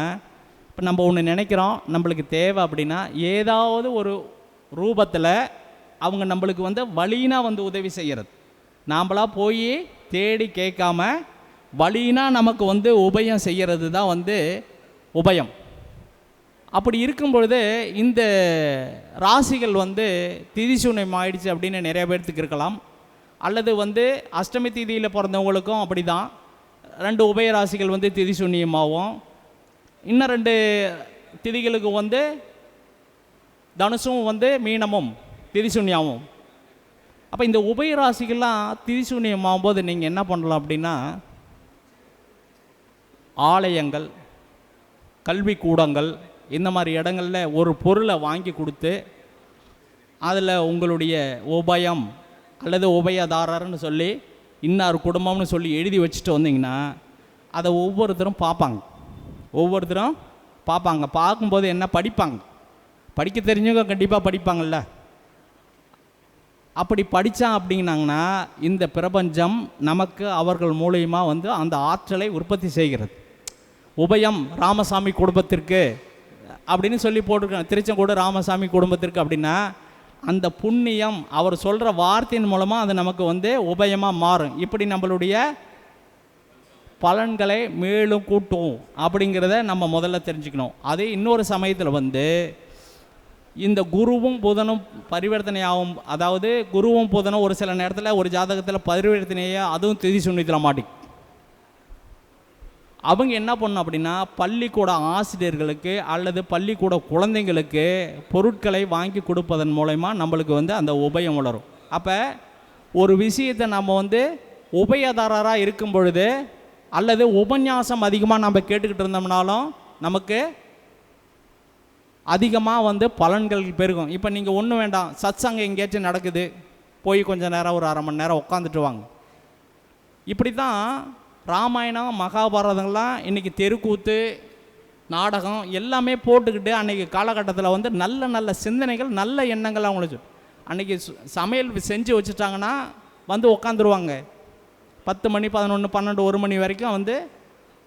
இப்போ நம்ம ஒன்று நினைக்கிறோம் நம்மளுக்கு தேவை அப்படின்னா ஏதாவது ஒரு ரூபத்தில் அவங்க நம்மளுக்கு வழினா உதவி செய்கிறது. நாம்ளா போய் தேடி கேட்காம வழினா நமக்கு உபயம் செய்கிறது தான் உபயம். அப்படி இருக்கும் பொழுது இந்த ராசிகள் திதிசூன்யம் ஆயிடுச்சு அப்படின்னு நிறைய பேர்த்துக்கு இருக்கலாம். அல்லது அஷ்டமி திதியில் பிறந்தவங்களுக்கும் அப்படி தான் 2 உபய ராசிகள் திதிசூன்யமாகும். இன்னும் 2 திதிகளுக்கு வந்து தனுசும் வந்து மீனமும் திதிசூன்யாவும். அப்போ இந்த உபயராசிகள்லாம் திதிசூன்யம் ஆகும்போது நீங்கள் என்ன பண்ணலாம் அப்படின்னா, ஆலயங்கள், கல்விக்கூடங்கள், இந்த மாதிரி இடங்களில் ஒரு பொருளை வாங்கி கொடுத்து அதில் உங்களுடைய உபயம் அல்லது உபயதாரர்னு சொல்லி இன்னார் குடும்பம்னு சொல்லி எழுதி வச்சுட்டு வந்தீங்கன்னா அதை ஒவ்வொருத்தரும் பார்ப்பாங்க. பார்க்கும்போது என்ன படிப்பாங்க, படிக்க தெரிஞ்சவங்க கண்டிப்பாக படிப்பாங்கள்ல. அப்படி படித்தான் அப்படின்னாங்கன்னா இந்த பிரபஞ்சம் நமக்கு அவர்கள் மூலயமா வந்து அந்த ஆற்றலை உற்பத்தி செய்கிறது. உபயம் ராமசாமி குடும்பத்திற்கு அப்படின்னு சொல்லி போட்டிருக்காங்க, திருச்செங்கோடு ராமசாமி குடும்பத்திற்கு அப்படின்னா அந்த புண்ணியம் அவர் சொல்கிற வார்த்தையின் மூலமாக அது நமக்கு வந்து உபயமாக மாறும். இப்படி நம்மளுடைய பலன்களை மேலும் கூட்டும் அப்படிங்கிறத நம்ம முதல்ல தெரிஞ்சுக்கணும். அதே இன்னொரு சமயத்தில் வந்து இந்த குருவும் புதனும் பரிவர்த்தனையாகும். அதாவது குருவும் புதனும் ஒரு சில நேரத்தில் ஒரு ஜாதகத்தில் பரிவர்த்தனையே அதுவும் திதி சூன்யத்தில் மாட்டிக்கும். அவங்க என்ன பண்ணணும் அப்படின்னா பள்ளிக்கூட ஆசிரியர்களுக்கு அல்லது பள்ளிக்கூட குழந்தைங்களுக்கு பொருட்களை வாங்கி கொடுப்பதன் மூலமா நம்மளுக்கு வந்து அந்த உபயம் வளரும். அப்போ ஒரு விஷயத்தை நம்ம வந்து உபயதாரராக இருக்கும் பொழுது அல்லது உபன்யாசம் அதிகமாக நம்ம கேட்டுக்கிட்டு இருந்தோம்னாலும் நமக்கு அதிகமாக வந்து பலன்கள் பெருகும். இப்போ நீங்கள் ஒன்றும் வேண்டாம், சத்சங்கம் எங்கேயாச்சும் நடக்குது, போய் கொஞ்சம் நேரம் ஒரு 1/2 மணி நேரம் உட்காந்துட்டு வாங்க. இப்படி தான் ராமாயணம் மகாபாரதங்கள்லாம் இன்றைக்கி தெருக்கூத்து நாடகம் எல்லாமே போட்டுக்கிட்டு அன்றைக்கி காலகட்டத்தில் வந்து நல்ல நல்ல சிந்தனைகள் நல்ல எண்ணங்கள் அவங்களுக்கு அன்றைக்கி சமையல் செஞ்சு வச்சுட்டாங்கன்னா வந்து உட்காந்துருவாங்க. 10 மணி 11 12 1 மணி வரைக்கும் வந்து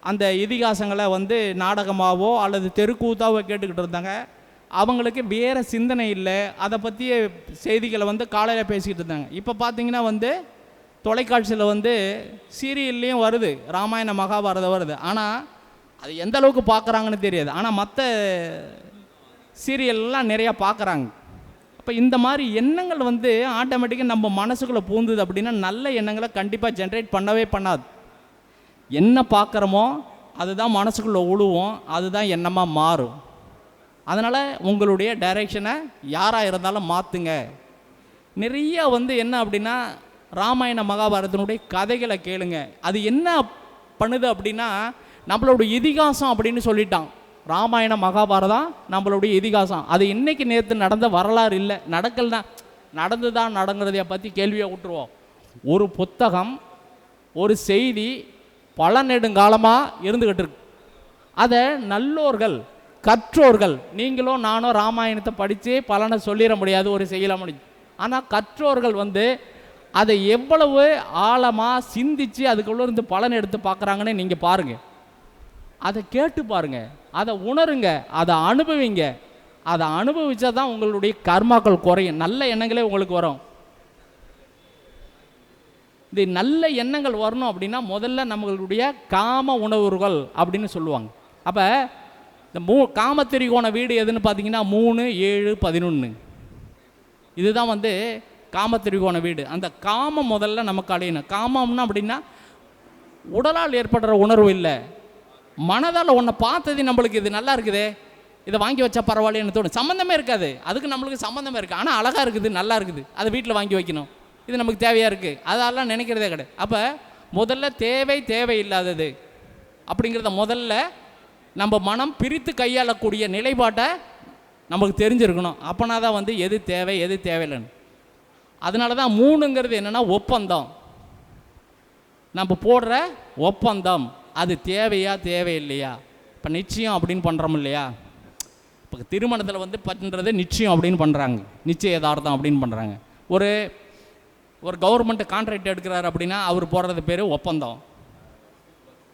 அந்த இதிகாசங்களை வந்து நாடகமாகவோ அல்லது தெருக்கூத்தாவோ கேட்டுக்கிட்டு இருந்தாங்க. அவங்களுக்கு வேறு சிந்தனை இல்லை, அதை பற்றிய செய்திகளை வந்து காலையில் பேசிக்கிட்டு இருந்தாங்க. இப்போ பார்த்திங்கன்னா வந்து தொலைக்காட்சியில் வந்து சீரியல்லையும் வருது, ராமாயண மகாபாரதம் வருது. ஆனால் அது எந்த அளவுக்கு பார்க்குறாங்கன்னு தெரியாது. ஆனால் மற்ற சீரியல்லாம் நிறையா பார்க்குறாங்க. அப்போ இந்த மாதிரி எண்ணங்கள் வந்து ஆட்டோமேட்டிக்காக நம்ம மனசுக்குள்ளே பூந்துது அப்படின்னா நல்ல எண்ணங்களை கண்டிப்பாக ஜென்ரேட் பண்ணவே பண்ணாது. என்ன பார்க்குறோமோ அதுதான் மனசுக்குள்ளே உழுவோம், அதுதான் எண்ணமாக மாறும். அதனால் உங்களுடைய டைரெக்ஷனை யாராக இருந்தாலும் மாற்றுங்க. நிறைய வந்து என்ன அப்படின்னா ராமாயண மகாபாரதத்தினுடைய கதைகளை கேளுங்க. அது என்ன பண்ணுது அப்படின்னா நம்மளுடைய இதிகாசம் அப்படின்னு சொல்லிட்டான். ராமாயண மகாபாரதம் நம்மளுடைய இதிகாசம். அது இன்றைக்கி நேற்று நடந்த வரலாறு இல்லை, நடக்கல்னா நடந்துதான் நடங்கிறதைய பற்றி கேள்வியை விட்டுருவோம். ஒரு புத்தகம் ஒரு செய்தி பல நெடுங்காலமாக இருந்துக்கிட்டு இருக்கு. அதை நல்லோர்கள் கற்றோர்கள், நீங்களோ நானோ ராமாயணத்தை படித்து பலனை சொல்லிட முடியாது, ஒரு செய்யல முடியும். ஆனால் கற்றோர்கள் வந்து அதை எவ்வளவு ஆழமாக சிந்தித்து அதுக்குள்ளே இருந்து பலன் எடுத்து பார்க்குறாங்கன்னு நீங்கள் பாருங்கள். அதை கேட்டு பாருங்கள், அதை உணருங்க, அதை அனுபவிங்க. அதை அனுபவிச்சா தான் உங்களுடைய கர்மாக்கள் குறையும், நல்ல எண்ணங்களே உங்களுக்கு வரும். இந்த நல்ல எண்ணங்கள் வரணும் அப்படின்னா முதல்ல நம்மளுடைய காம உணர்வுகள் அப்படின்னு சொல்லுவாங்க. அப்போ இந்த காமத்திரிகோண வீடு எதுன்னு பார்த்தீங்கன்னா 3, 7, 11 இதுதான் வந்து காமத்திரிகோண வீடு. அந்த காமம் முதல்ல நமக்கு அடையணும். காமம்னா அப்படின்னா உடலால் ஏற்படுற உணர்வு இல்லை, மனதால் ஒன்றை பார்த்தது நம்மளுக்கு இது நல்லா இருக்குதே, இதை வாங்கி வச்சா பரவாயில்லன்னு தோணும். சம்மந்தமே இருக்காது, அதுக்கு நம்மளுக்கு சம்மந்தமே இருக்குது. ஆனால் அழகாக இருக்குது, நல்லா இருக்குது, அதை வீட்டில் வாங்கி வைக்கணும், இது நமக்கு தேவையாக இருக்குது, அதெல்லாம் நினைக்கிறதே கிடையாது. அப்போ முதல்ல தேவை இல்லாதது அப்படிங்கிறத முதல்ல நம்ம மனம் பிரித்து கையாளக்கூடிய நிலைப்பாட்டை நமக்கு தெரிஞ்சிருக்கணும். அப்போனா தான் வந்து எது தேவை எது தேவையில்லைன்னு. அதனால தான் 3ங்கிறது என்னென்னா ஒப்பந்தம். நம்ம போடுற ஒப்பந்தம் அது தேவையா தேவையில்லையா. இப்போ நிச்சயம் அப்படின்னு பண்ணுறோம் இல்லையா, இப்போ திருமணத்தில் வந்து பண்ணுறது நிச்சயம் அப்படின்னு பண்ணுறாங்க, நிச்சயதார்த்தம் அப்படின்னு பண்ணுறாங்க. ஒரு கவர்மெண்ட் கான்ட்ராக்ட் எடுக்கிறாரு அப்படின்னா அவர் போடுறது பேர் ஒப்பந்தம்.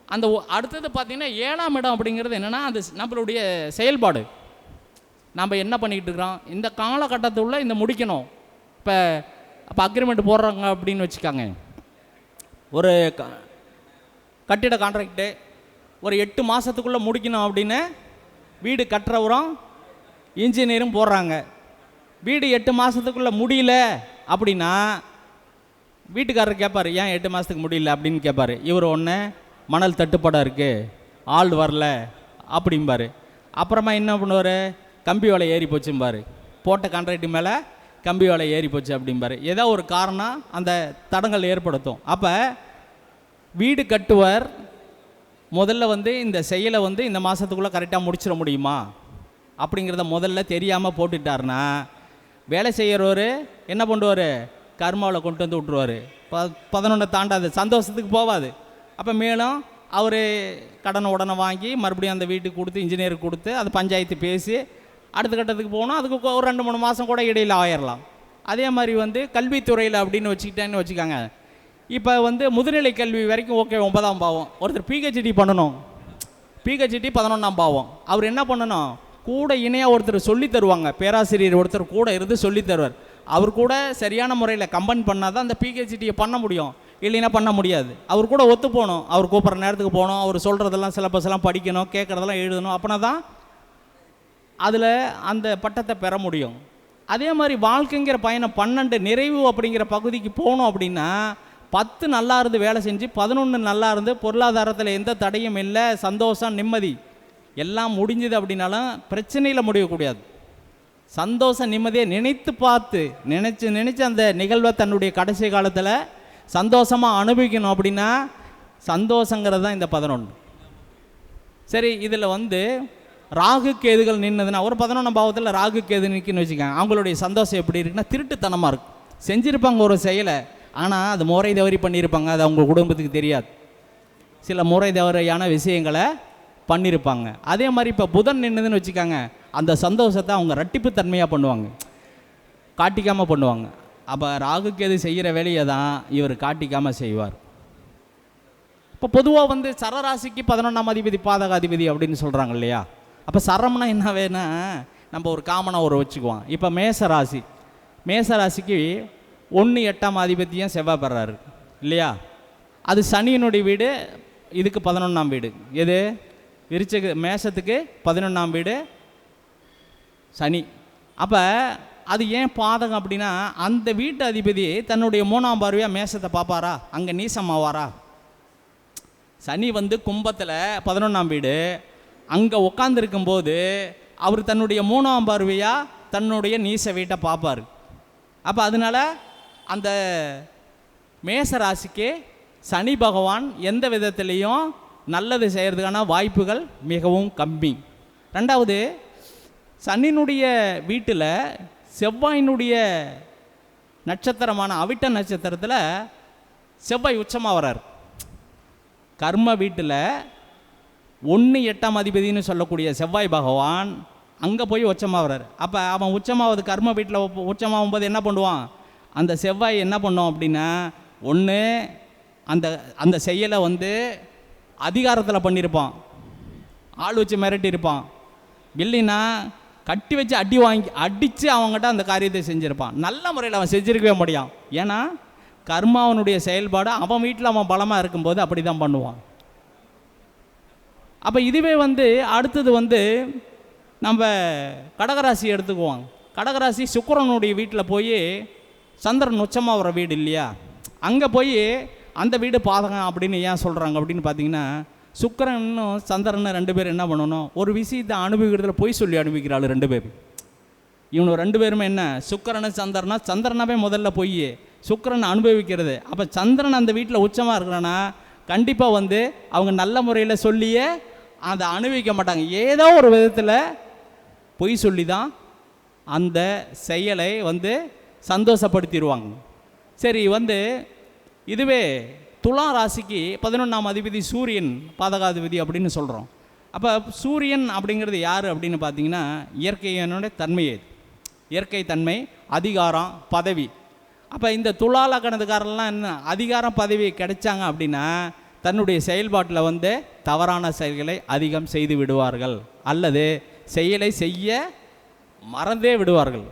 அந்த அடுத்தது பார்த்திங்கன்னா 7ஆம் இடம் அப்படிங்கிறது என்னென்னா அது நம்மளுடைய செயல்பாடு. நம்ம என்ன பண்ணிக்கிட்டு இருக்கிறோம், இந்த காலகட்டத்துக்குள்ளே இந்த முடிக்கணும். அப்போ அக்ரிமெண்ட் போடுறாங்க அப்படின்னு வச்சுக்காங்க, ஒரு கட்டிட கான்ட்ராக்டு ஒரு 8 மாதத்துக்குள்ளே முடிக்கணும் அப்படின்னு வீடு கட்டுறவரும் இன்ஜினியரும் போடுறாங்க. வீடு 8 மாதத்துக்குள்ளே முடியல அப்படின்னா வீட்டுக்காரர் கேட்பார், ஏன் 8 மாதத்துக்கு முடியல அப்படின்னு கேட்பார். இவர் ஒன்று மணல் தட்டுப்பாடாக இருக்குது, ஆள் வரல அப்படிம்பார். அப்புறமா என்ன பண்ணுவார், கம்பி வலை ஏறி போச்சும்பார், போட்ட கான்ட்ராக்ட் மேலே கம்பி வலை ஏறி போச்சு அப்படிம்பார். ஏதோ ஒரு காரணம் அந்த தடங்கள் ஏற்படுத்தும். அப்போ வீடு கட்டுவர் முதல்ல இந்த செயலை இந்த மாதத்துக்குள்ளே கரெக்டாக முடிச்சிட முடியுமா அப்படிங்கிறத முதல்ல தெரியாமல் போட்டுட்டாருன்னா வேலை செய்கிறவர் என்ன பண்ணுவார், கர்மாவில் கொண்டு வந்து விட்ருவார். 11 தாண்டாது, சந்தோஷத்துக்கு போகாது. அப்போ மேலும் அவர் உடனே வாங்கி மறுபடியும் அந்த வீட்டுக்கு கொடுத்து இன்ஜினியருக்கு கொடுத்து அது பஞ்சாயத்து பேசி அடுத்த கட்டத்துக்கு போகணும். அதுக்கு ஒரு 2-3 மாதம் கூட இடையில் ஆயிடலாம். அதே மாதிரி கல்வித்துறையில் அப்படின்னு வச்சுக்கிட்டேன்னு வச்சுக்காங்க. இப்போ முதுநிலை கல்வி வரைக்கும் ஓகே 9ஆம் பாவம். ஒருத்தர் பிஹெச்டி பண்ணணும், பிஹெச்டி 11ஆம் பாவம். அவர் என்ன பண்ணணும், கூட இணையாக ஒருத்தர் சொல்லி தருவாங்க, பேராசிரியர் ஒருத்தர் கூட இருந்து சொல்லி தருவார். அவர் கூட சரியான முறையில் கம்பைன் பண்ணால் தான் அந்த பிஹெச்டியை பண்ண முடியும், இல்லைன்னா பண்ண முடியாது. அவர் கூட ஒத்து போகணும், அவர் கூப்பிட்ற நேரத்துக்கு போகணும், அவர் சொல்கிறதெல்லாம் சிலபஸ் எல்லாம் படிக்கணும், கேட்குறதெல்லாம் எழுதணும். அப்படின்னா தான் அதில் அந்த பட்டத்தை பெற முடியும். அதே மாதிரி வாழ்க்கைங்கிற பயணம் 12 நிறைவு அப்படிங்கிற பகுதிக்கு போகணும் அப்படின்னா 10 நல்லா இருந்து வேலை செஞ்சு 11 நல்லா இருந்து பொருளாதாரத்தில் எந்த தடையும் இல்லை, சந்தோஷம் நிம்மதி எல்லாம் முடிஞ்சுது அப்படின்னாலும் பிரச்சனையில் முடியக்கூடாது. சந்தோஷம் நிம்மதியை நினைத்து பார்த்து நினச்சி அந்த நிகழ்வை தன்னுடைய கடைசி காலத்தில் சந்தோஷமாக அனுபவிக்கணும். அப்படின்னா சந்தோஷங்கிறது தான் இந்த 11. சரி, இதில் ராகு கேதுகள் நின்னதுன்னா ஒரு 11ஆம் பாவத்தில் ராகு கேது நிற்குன்னு வச்சுக்காங்க. அவங்களுடைய சந்தோஷம் எப்படி இருக்குன்னா திருட்டுத்தனமாக இருக்கும். செஞ்சுருப்பாங்க ஒரு செயலை, ஆனால் அது முறை தவறி பண்ணியிருப்பாங்க, அது அவங்க குடும்பத்துக்கு தெரியாது. சில முறை தவறையான விஷயங்களை பண்ணியிருப்பாங்க. அதே மாதிரி இப்போ புதன் நின்றுதுன்னு வச்சுக்காங்க, அந்த சந்தோஷத்தை அவங்க ரெட்டிப்பு தன்மையாக பண்ணுவாங்க, காட்டிக்காமல் பண்ணுவாங்க. அப்போ ராகுக்கு எது செய்கிற வேலையை தான் இவர் காட்டிக்காமல் செய்வார். இப்போ பொதுவாக சரராசிக்கு 11ஆம் அதிபதி பாதகாதிபதி அப்படின்னு சொல்கிறாங்க இல்லையா. அப்போ சரம்னா என்ன வேணா நம்ம ஒரு காமனாக ஒரு வச்சுக்குவோம். இப்போ மேசராசிக்கு 1-8ஆம் அதிபதியும் செவ்வாய் பெறாரு இல்லையா. அது சனியினுடைய வீடு, இதுக்கு 11ஆம் வீடு. எது மேசத்துக்கு 11ஆம் வீடு சனி. அப்போ அது ஏன் பாதகம் அப்படின்னா அந்த வீட்டு அதிபதி தன்னுடைய 3ஆம் பார்வையாக மேசத்தை பார்ப்பாரா, அங்கே நீசமாவாரா. சனி கும்பத்தில் 11ஆம் வீடு அங்கே உட்காந்துருக்கும்போது அவர் தன்னுடைய 3ஆம் பார்வையாக தன்னுடைய நீச வீட்டை பார்ப்பார். அப்போ அதனால் அந்த மேசராசிக்கு சனி பகவான் எந்த விதத்துலேயும் நல்லது செய்கிறதுக்கான வாய்ப்புகள் மிகவும் கம்மி. ரெண்டாவது, சனியினுடைய வீட்டில் செவ்வாயினுடைய நட்சத்திரமான அவிட்ட நட்சத்திரத்தில் செவ்வாய் உச்சமாக வர்றார். கர்ம வீட்டில் 1-8ஆம் அதிபதினு சொல்லக்கூடிய செவ்வாய் பகவான் அங்கே போய் உச்சமாக வர்றார். அப்போ அவன் உச்சமாவது கர்ம வீட்டில் உச்சமாகும்போது என்ன பண்ணுவான், அந்த செவ்வாய் என்ன பண்ணோம் அப்படின்னா ஒன்று அந்த செயலை அதிகாரத்தில் பண்ணியிருப்பான், ஆள் வச்சு மிரட்டியிருப்பான், இல்லைன்னா கட்டி வச்சு அடித்து அவங்ககிட்ட அந்த காரியத்தை செஞ்சுருப்பான். நல்ல முறையில் அவன் செஞ்சுருக்கவே முடியும். ஏன்னா கர்மாவனுடைய செயல்பாடு அவன் வீட்டில் அவன் பலமாக இருக்கும்போது அப்படி தான் பண்ணுவான். அப்போ இதுவே அடுத்தது நம்ம கடகராசி எடுத்துக்குவோம். கடகராசி சுக்கிரனுடைய வீட்டில் போய் சந்திரன் உச்சமாக வர வீடு இல்லையா, அங்கே போய் அந்த வீடு பாதகம் அப்படின்னு ஏன் சொல்கிறாங்க அப்படின்னு பார்த்தீங்கன்னா சுக்கிரனும் சந்திரன் 2 பேர் என்ன பண்ணணும், ஒரு விஷயத்தை அனுபவிக்கிறதுல போய் சொல்லி அனுபவிக்கிறாள் 2 பேர். இவனு 2 பேருமே என்ன, சுக்கிரனு சந்திரனாவே முதல்ல போய் சுக்கிரன் அனுபவிக்கிறது. அப்போ சந்திரன் அந்த வீட்டில் உச்சமாக இருக்கிறான்னா கண்டிப்பாக அவங்க நல்ல முறையில் சொல்லியே அதை அனுபவிக்க மாட்டாங்க. ஏதோ ஒரு விதத்தில் பொய் சொல்லி தான் அந்த செயலை சந்தோஷப்படுத்திடுவாங்க. சரி, இதுவே துலா ராசிக்கு 11ஆம் அதிபதி சூரியன் பாதகாதிபதி அப்படின்னு சொல்கிறோம். அப்போ சூரியன் அப்படிங்கிறது யார் அப்படின்னு பார்த்தீங்கன்னா இயற்கையினுடைய தன்மையே, இயற்கை தன்மை, அதிகாரம், பதவி. அப்போ இந்த துலா லக்னத்துக்காரெல்லாம் என்ன அதிகாரம் பதவி கிடைச்சாங்க அப்படின்னா தன்னுடைய செயல்பாட்டில் தவறான செயல்களை அதிகம் செய்து விடுவார்கள், அல்லது செயலை செய்ய மறந்தே விடுவார்கள்.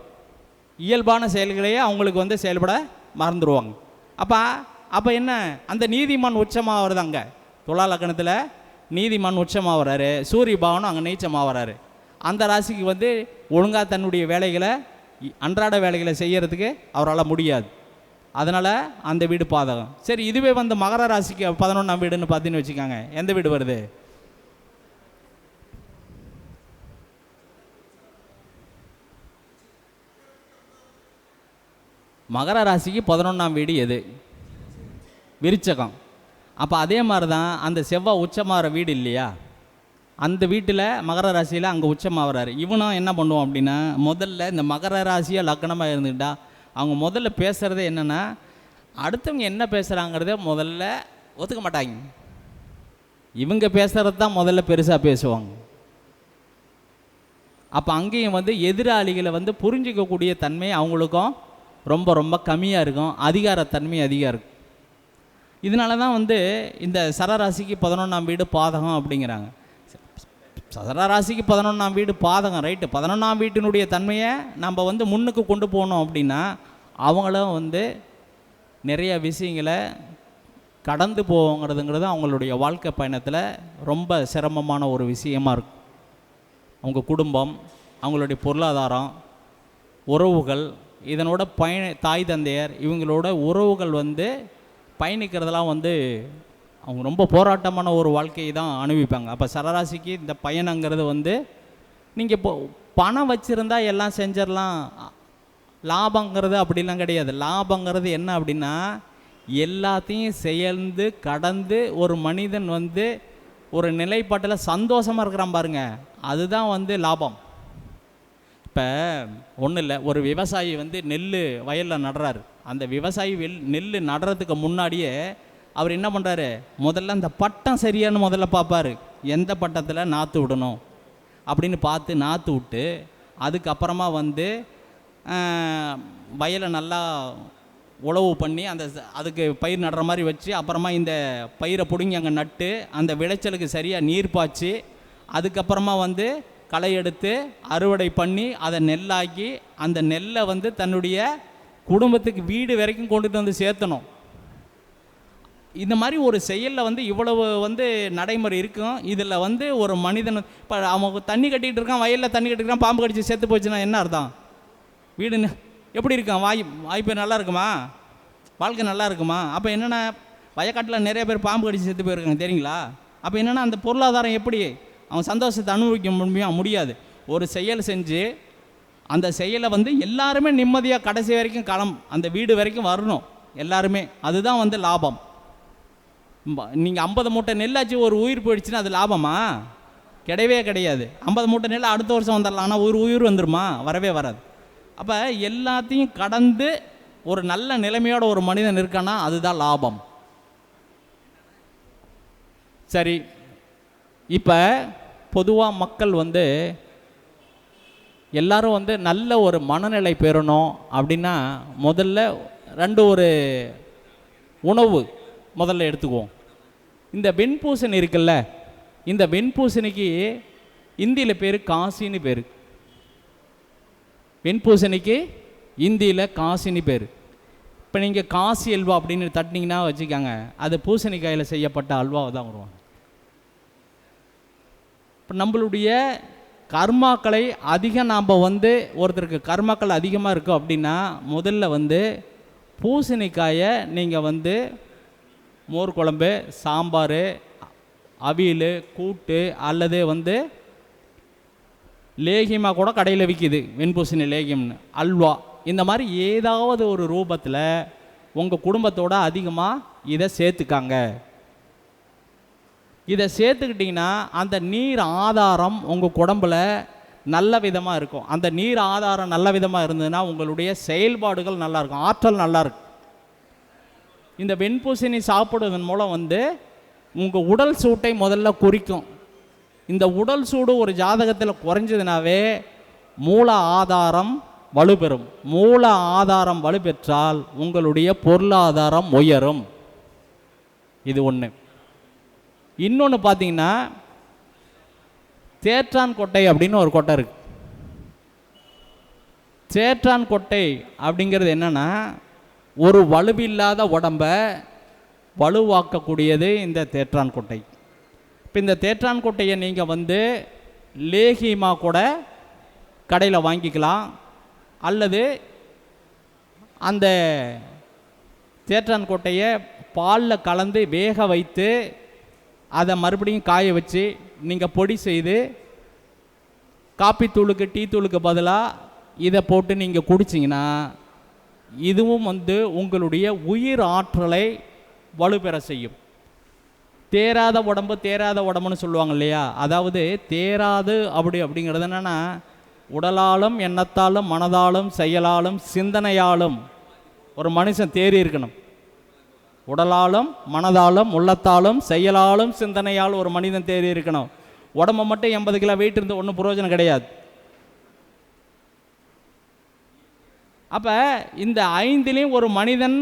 இயல்பான செயல்களையே அவங்களுக்கு செயல்பட மறந்துடுவாங்க. அப்போ என்ன, அந்த நீதிமான் உச்சமாக வருது. அங்கே துலா லக்னத்தில் நீதிமான் உச்சமாக வர்றாரு, சூரிய பகவானும் அங்கே நீச்சமாக வர்றாரு. அந்த ராசிக்கு ஒழுங்காக தன்னுடைய வேலைகளை அன்றாட வேலைகளை செய்கிறதுக்கு அவரால் முடியாது. அதனால் அந்த வீடு பாதகம். சரி, இதுவே மகர ராசிக்கு 11ஆம் வீடுன்னு பார்த்தீங்கன்னு வச்சுக்காங்க, எந்த வீடு வருது, மகர ராசிக்கு 11ஆம் வீடு எது? விருச்சகம். அப்போ அதே மாதிரி தான் அந்த செவ்வாய் உச்சமாகிற வீடு இல்லையா, அந்த வீட்டில் மகர ராசியில் அங்கே உச்சமாகறாரு. இவனும் என்ன பண்ணுவோம் அப்படின்னா, முதல்ல இந்த மகர ராசியாக லக்னமாக இருந்துக்கிட்டா அவங்க முதல்ல பேசுகிறதே என்னென்னா, அடுத்தவங்க என்ன பேசுகிறாங்கிறத முதல்ல ஒத்துக்க மாட்டாங்க. இவங்க பேசுகிறது தான் முதல்ல பெருசாக பேசுவாங்க. அப்போ அங்கேயும் வந்து எதிராளிகளை வந்து புரிஞ்சிக்கக்கூடிய தன்மை அவங்களுக்கும் ரொம்ப ரொம்ப கம்மியாக இருக்கும், அதிகாரத்தன்மை அதிகம் இருக்கும். இதனால தான் வந்து இந்த சரராசிக்கு 11ஆம் வீடு பாதகம் அப்படிங்கிறாங்க. சரராசிக்கு 11ஆம் வீடு பாதகம், ரைட்டு. 11ஆம் வீட்டினுடைய தன்மையை நம்ம வந்து முன்னுக்கு கொண்டு போனோம் அப்படின்னா அவங்களும் வந்து நிறைய விஷயங்களை கடந்து போங்கிறதுங்கிறது அவங்களுடைய வாழ்க்கை பயணத்தில் ரொம்ப சிரமமான ஒரு விஷயமாக இருக்கும். அவங்க குடும்பம், அவங்களுடைய பொருளாதாரம், உறவுகள், இதனோட தாய் தந்தையர் இவங்களோட உறவுகள் வந்து பயணிக்கிறதெல்லாம் வந்து அவங்க ரொம்ப போராட்டமான ஒரு வாழ்க்கையை தான் அனுபவிப்பாங்க. அப்போ சரராசிக்கு இந்த பயணங்கிறது வந்து நீங்கள் இப்போ பணம் வச்சுருந்தா எல்லாம் செஞ்சிடலாம், லாபங்கிறது அப்படிலாம் கிடையாது. லாபங்கிறது என்ன அப்படின்னா, எல்லாத்தையும் செயல்ந்து கடந்து ஒரு மனிதன் வந்து ஒரு நிலைப்பாட்டில் சந்தோஷமாக இருக்கிறான் பாருங்க, அதுதான் வந்து லாபம். இப்போ ஒன்றும் இல்லை, ஒரு விவசாயி வந்து நெல் வயலில் நடுறாரு. அந்த விவசாயி நெல் நடுறதுக்கு முன்னாடியே அவர் என்ன பண்ணுறாரு, முதல்ல அந்த பட்டம் சரியானு முதல்ல பார்ப்பார். எந்த பட்டத்தில் நாற்று விடணும் அப்படின்னு பார்த்து நாற்று விட்டு அதுக்கப்புறமா வந்து வயலை நல்லா உழவு பண்ணி அதுக்கு பயிர் நடுற மாதிரி வச்சு, அப்புறமா இந்த பயிரை பிடுங்கி அங்கே நட்டு அந்த விளைச்சலுக்கு சரியாக நீர் பாய்ச்சி அதுக்கப்புறமா வந்து களை எடுத்து அறுவடை பண்ணி அதை நெல்லாக்கி அந்த நெல்லை வந்து தன்னுடைய குடும்பத்துக்கு வீடு வரைக்கும் கொண்டுட்டு வந்து சேர்த்தணும். இந்த மாதிரி ஒரு செயலில் வந்து இவ்வளவு வந்து நடைமுறை இருக்கும். இதில் வந்து ஒரு மனிதன் இப்போ அவன் தண்ணி கட்டிகிட்டு இருக்கான், வயலில் தண்ணி கட்டிருக்கான், பாம்பு கடிச்சு செத்து போச்சுன்னா என்ன அர்த்தம்? வீடு எப்படி இருக்கான், வாய்ப்பு நல்லா இருக்குமா, வாழ்க்கை நல்லா இருக்குமா? அப்போ என்னென்னா வயக்காட்டில் நிறைய பேர் பாம்பு கடிச்சு செத்து போயிருக்காங்க தெரியுங்களா? அப்போ என்னென்னா அந்த பொருளாதாரம் எப்படி அவன் சந்தோஷத்தை அனுபவிக்க முடியாது. ஒரு செயல் செஞ்சு அந்த செயலை வந்து எல்லாருமே நிம்மதியாக கடைசி வரைக்கும் அந்த வீடு வரைக்கும் வரணும் எல்லாருமே, அதுதான் வந்து லாபம். நீங்கள் 50 மூட்டை நெல்லாச்சு ஒரு உயிர் போயிடுச்சுன்னா அது லாபமா? கிடையவே கிடையாது. 50 மூட்டை நெல் அடுத்த வருஷம் வந்துடலாம், ஆனால் ஒரு உயிர் வந்துடுமா? வரவே வராது. அப்போ எல்லாத்தையும் கடந்து ஒரு நல்ல நிலைமையோட ஒரு மனிதன் இருக்கான்னா அதுதான் லாபம். சரி, இப்போ பொதுவாக மக்கள் வந்து எல்லாரும் வந்து நல்ல ஒரு மனநிலை பெறணும் அப்படின்னா முதல்ல ஒரு உணவு முதல்ல எடுத்துக்குவோம். இந்த வெண்பூசணி இருக்குல்ல, இந்த வெண்பூசணிக்கு இந்தியில் பேர் காசின்னு பேர். வெண்பூசணிக்கு இந்தியில் காசின்னு பேர். இப்போ நீங்கள் காசி அல்வா அப்படின்னு தட்டினீங்கன்னா வச்சுக்காங்க, அது பூசணிக்காயில் செய்யப்பட்ட அல்வாவை தான் வருவாங்க. இப்போ நம்மளுடைய கர்மாக்களை அதிகம் நாம் வந்து ஒருத்தருக்கு கர்மாக்கள் அதிகமாக இருக்கும் அப்படின்னா முதல்ல வந்து பூசணிக்காயை நீங்கள் வந்து மோர் குழம்பு, சாம்பார், அவியல், கூட்டு அல்லது வந்து லேகியமாக கூட கடையில் விற்கிது வெண்பூசணி லேகியம்னு, அல்வா, இந்த மாதிரி ஏதாவது ஒரு ரூபத்தில் உங்கள் குடும்பத்தோடு அதிகமாக இதை சேர்த்துக்காங்க. இதை சேர்த்துக்கிட்டிங்கன்னா அந்த நீர் ஆதாரம் உங்கள் உடம்புல நல்ல விதமாக இருக்கும். அந்த நீர் ஆதாரம் நல்ல விதமாக இருந்ததுன்னா உங்களுடைய செயல்பாடுகள் நல்லாயிருக்கும், ஆற்றல் நல்லாயிருக்கும். இந்த வெண்பூசணி சாப்பிடுவதன் மூலம் வந்து உங்கள் உடல் சூட்டை முதல்ல குறிக்கும். இந்த உடல் சூடு ஒரு ஜாதகத்தில் குறைஞ்சதுனாவே மூல ஆதாரம் வலுப்பெறும். மூல ஆதாரம் வலுப்பெற்றால் உங்களுடைய பொருளாதாரம் உயரும். இது ஒன்று. இன்னொன்று பார்த்தீங்கன்னா, தேற்றான் கொட்டை அப்படின்னு ஒரு கொட்டை இருக்குது. தேற்றான் கொட்டை அப்படிங்கிறது என்னென்னா, ஒரு வலுவில்லாத உடம்பை வலுவாக்கக்கூடியது இந்த தேற்றான் கொட்டை. இப்போ இந்த தேற்றான் கொட்டையை நீங்கள் வந்து லேகியமாக கூட கடையில் வாங்கிக்கலாம், அல்லது அந்த தேற்றான் கொட்டையை பாலில் கலந்து வேக வைத்து அதை மறுபடியும் காய வச்சு நீங்கள் பொடி செய்து காப்பி தூளுக்கு டீ தூளுக்கு பதிலாக இதை போட்டு நீங்கள் குடிச்சிங்கன்னா இதுவும் வந்து உங்களுடைய உயிர் ஆற்றலை வலுப்பெற செய்யும். தேராத உடம்பு தேராத உடம்புன்னு சொல்லுவாங்க இல்லையா, அதாவது தேராது அப்படிங்கிறது என்னென்னா, உடலாலும் எண்ணத்தாலும் மனதாலும் செயலாலும் சிந்தனையாலும் ஒரு மனுஷன் தேறி இருக்கணும். உடலாலும் மனதாலும் உள்ளத்தாலும் செயலாலும் சிந்தனையாலும் ஒரு மனிதன் தேறி இருக்கணும். உடம்பை மட்டும் 80 கிலோ வெயிட் இருந்து ஒன்றும் பிரயோஜனம் கிடையாது. அப்போ இந்த 5லையும் ஒரு மனிதன்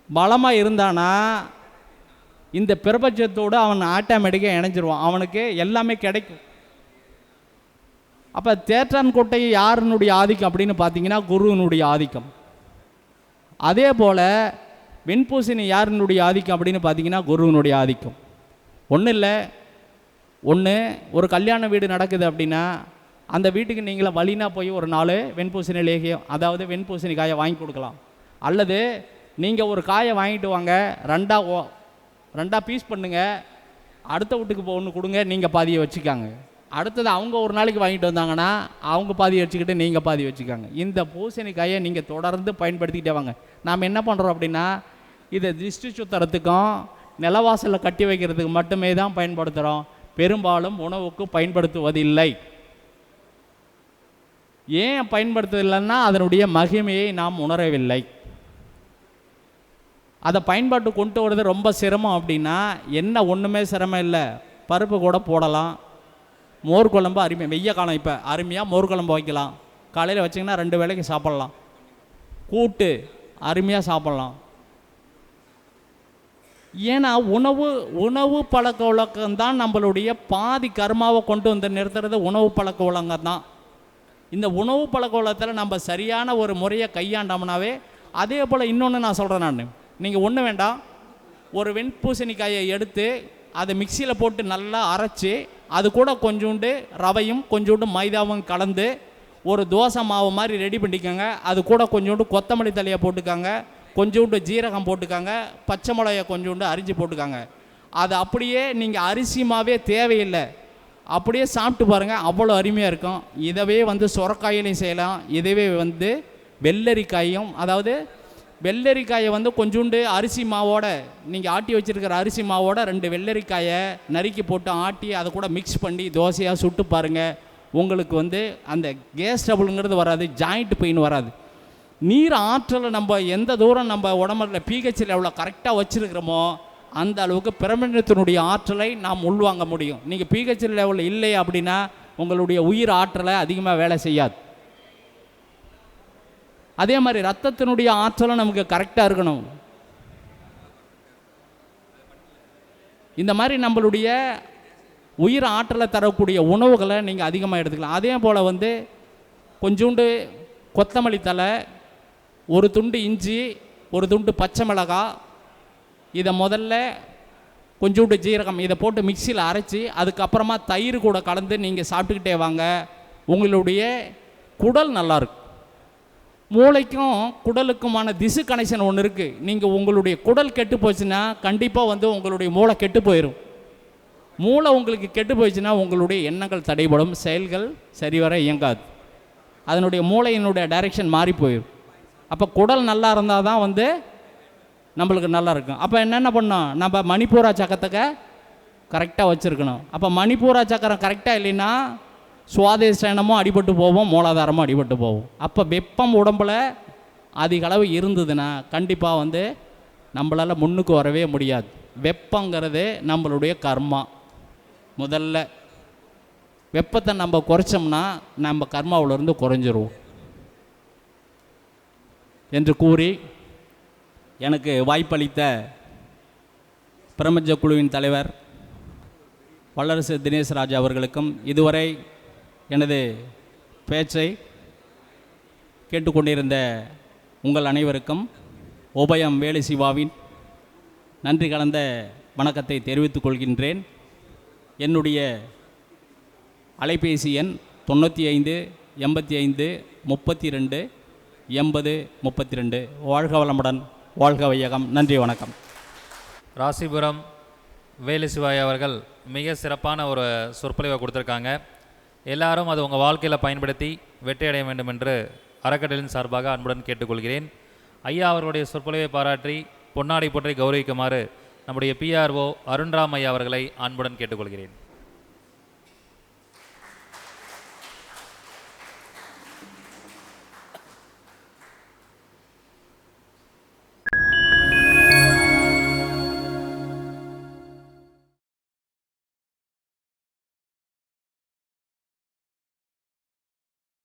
பலமாக இருந்தானா இந்த பிரபஞ்சத்தோடு அவன் ஆட்டோமேட்டிக்காக இணைஞ்சிருவான், அவனுக்கு எல்லாமே கிடைக்கும். அப்போ தேற்றான்கோட்டை யாருனுடைய ஆதிக்கம் அப்படின்னு பார்த்தீங்கன்னா குருவினுடைய ஆதிக்கம். அதே போல் வெண்பூசணி யாருனுடைய ஆதிக்கம் அப்படின்னு பார்த்தீங்கன்னா குருவினுடைய ஆதிக்கம். ஒன்றும் இல்லை, ஒரு கல்யாண வீடு நடக்குது அப்படின்னா அந்த வீட்டுக்கு நீங்களே வழினா போய் ஒரு 4 வெண்பூசணி லேகியம், அதாவது வெண்பூசணி காயை வாங்கி கொடுக்கலாம். அல்லது நீங்கள் ஒரு காயை வாங்கிட்டு வாங்க, ரெண்டாக பீஸ் பண்ணுங்க, அடுத்த வீட்டுக்கு ஒன்று கொடுங்க, நீங்கள் பாதியை வச்சுக்காங்க. அடுத்தது அவங்க ஒரு நாளைக்கு வாங்கிட்டு வந்தாங்கன்னா அவங்க பாதியை வச்சுக்கிட்டு நீங்கள் பாதி வச்சுக்காங்க. இந்த பூசணிக்காயை நீங்கள் தொடர்ந்து பயன்படுத்திக்கிட்டே வாங்க. நாம் என்ன பண்ணுறோம் அப்படின்னா, இதை திருஷ்டி சுத்தறதுக்கும் நிலவாசலில் கட்டி வைக்கிறதுக்கு மட்டுமே தான் பயன்படுத்துகிறோம், பெரும்பாலும் உணவுக்கு பயன்படுத்துவதில்லை. ஏன் பயன்படுத்துவதில்லைன்னா அதனுடைய மகிமையை நாம் உணரவில்லை. அதை பயன்பாட்டு கொண்டு வரது ரொம்ப சிரமம். அப்படின்னா என்ன, ஒன்றுமே சிரமம் இல்லை. பருப்பு கூட போடலாம், மோர் குழம்பு அருமையாக, வெய்ய காலம் இப்போ அருமையாக மோர் குழம்பு வைக்கலாம், காலையில் வச்சிங்கன்னா 2 வேளைக்கு சாப்பிட்லாம், கூட்டு அருமையாக சாப்பிட்லாம். ஏன்னா உணவு பழக்க வழக்கம்தான் நம்மளுடைய பாதி கர்மாவை கொண்டு வந்து நிறுத்துறது உணவு பழக்க வழக்கம் தான். இந்த உணவு பழக்க வழக்கத்தில் நம்ம சரியான ஒரு முறையை கையாண்டோம்னாவே. அதே போல் இன்னொன்று நான் சொல்கிறேன், நீங்கள் ஒன்று வேண்டாம், ஒரு வெண்பூசணிக்காயை எடுத்து அதை மிக்சியில் போட்டு நல்லா அரைச்சி அது கூட கொஞ்சோண்டு ரவையும் கொஞ்சோண்டு மைதாவும் கலந்து ஒரு தோசை மாவு மாதிரி ரெடி பண்ணிக்கோங்க. அது கூட கொஞ்சோண்டு கொத்தமல்லி தழையை போட்டுக்காங்க, கொஞ்சோண்டு ஜீரகம் போட்டுக்காங்க, பச்சை மிளகாயை கொஞ்சோண்டு அரிஞ்சு போட்டுக்காங்க. அது அப்படியே நீங்கள் அரிசி மாவே தேவையில்லை, அப்படியே சாப்பிட்டு பாருங்கள், அவ்வளோ அருமையாக இருக்கும். இதவே வந்து சுரக்காயிலையும் செய்யலாம், இதவே வந்து வெள்ளரிக்காயும், அதாவது வெள்ளரிக்காயை வந்து கொஞ்சோண்டு அரிசி மாவோட, நீங்கள் ஆட்டி வச்சுருக்கிற அரிசி மாவோட 2 வெள்ளரிக்காயை நறுக்கி போட்டு ஆட்டி அதை கூட மிக்ஸ் பண்ணி தோசையாக சுட்டு பாருங்கள். உங்களுக்கு வந்து அந்த கேஸ் ட்ரபிளுங்கிறது வராது, ஜாயிண்ட் பெயின் வராது. நீர் ஆற்றலை நம்ம எந்த தூரம் நம்ம உடம்புல pH எவ்வளோ கரெக்டாக வச்சுருக்கிறோமோ அந்த அளவுக்கு பிரபஞ்சத்தினுடைய ஆற்றலை நாம் உள்வாங்க முடியும். நீங்கள் pH லெவலில் இல்லை அப்படின்னா உங்களுடைய உயிர் ஆற்றலை அதிகமாக வேலை செய்யாது. அதே மாதிரி ரத்தத்தினுடைய ஆற்றலும் நமக்கு கரெக்டாக இருக்கணும். இந்த மாதிரி நம்மளுடைய உயிர் ஆற்றலை தரக்கூடிய உணவுகளை நீங்கள் அதிகமாக எடுத்துக்கலாம். அதே போல் வந்து கொஞ்சோண்டு கொத்தமல்லி தழை, ஒரு துண்டு இஞ்சி, ஒரு துண்டு பச்சை மிளகாய், இதை முதல்ல கொஞ்சோண்டு ஜீரகம் இதை போட்டு மிக்சியில் அரைச்சி அதுக்கப்புறமா தயிர் கூட கலந்து நீங்கள் சாப்பிட்டுக்கிட்டே வாங்க. உங்களுடைய குடல் நல்லாயிருக்கும். மூளைக்கும் குடலுக்குமான திசு கனெக்ஷன் ஒன்று இருக்குது. நீங்கள் உங்களுடைய குடல் கெட்டு போச்சுன்னா கண்டிப்பாக வந்து உங்களுடைய மூளை கெட்டு போயிடும். மூளை உங்களுக்கு கெட்டு போயிடுச்சுன்னா உங்களுடைய எண்ணங்கள் தடைபடும், செயல்கள் சரிவர இயங்காது, அதனுடைய மூளையினுடைய டைரெக்ஷன் மாறி போயிடும். அப்போ குடல் நல்லா இருந்தால் தான் வந்து நம்மளுக்கு நல்லா இருக்கும். அப்போ என்னென்ன பண்ணோம், நம்ம மணிப்பூரா சக்கரத்தை கரெக்டாக வச்சுருக்கணும். அப்போ மணிப்பூரா சக்கரம் கரெக்டாக இல்லைன்னா சுவாதிஷ்டானமும் அடிபட்டு போவோம், மூலாதாரமும் அடிபட்டு போவோம். அப்போ வெப்பம் உடம்பில் அதிக அளவு இருந்ததுன்னா கண்டிப்பாக வந்து நம்மளால் முன்னுக்கு வரவே முடியாது. வெப்பங்கிறது நம்மளுடைய கர்மா. முதல்ல வெப்பத்தை நம்ம குறைச்சோம்னா நம்ம கர்மாவிலிருந்து குறைஞ்சிருவோம் என்று கூறி எனக்கு வாய்ப்பளித்த பிரபஞ்ச குழுவின் தலைவர் வல்லரசு தினேஷ் ராஜா அவர்களுக்கும் இதுவரை எனது பேச்சை கேட்டுக்கொண்டிருந்த உங்கள் அனைவருக்கும் உபயம் வேலு சிவாவின் நன்றி கலந்த வணக்கத்தை தெரிவித்துக் கொள்கின்றேன். என்னுடைய அலைபேசி எண் 95 85 32 80 32. வாழ்க வளமுடன், வாழ்க வையகம். நன்றி, வணக்கம்.
ராசிபுரம் வேலு சிவாய் அவர்கள் மிக சிறப்பான ஒரு சொற்பொழிவை கொடுத்துருக்காங்க. எல்லாரும் அது உங்கள் வாழ்க்கையில் பயன்படுத்தி வெற்றி அடைய வேண்டும் என்று அறக்கட்டளையின் சார்பாக அன்புடன் கேட்டுக்கொள்கிறேன். ஐயா அவர்களுடைய சொற்பொழிவை பாராட்டி பொன்னாடை போற்றி கௌரவிக்குமாறு நம்முடைய பிஆர்ஓ அருண்ராம் ஐயா அவர்களை அன்புடன் கேட்டுக்கொள்கிறேன்.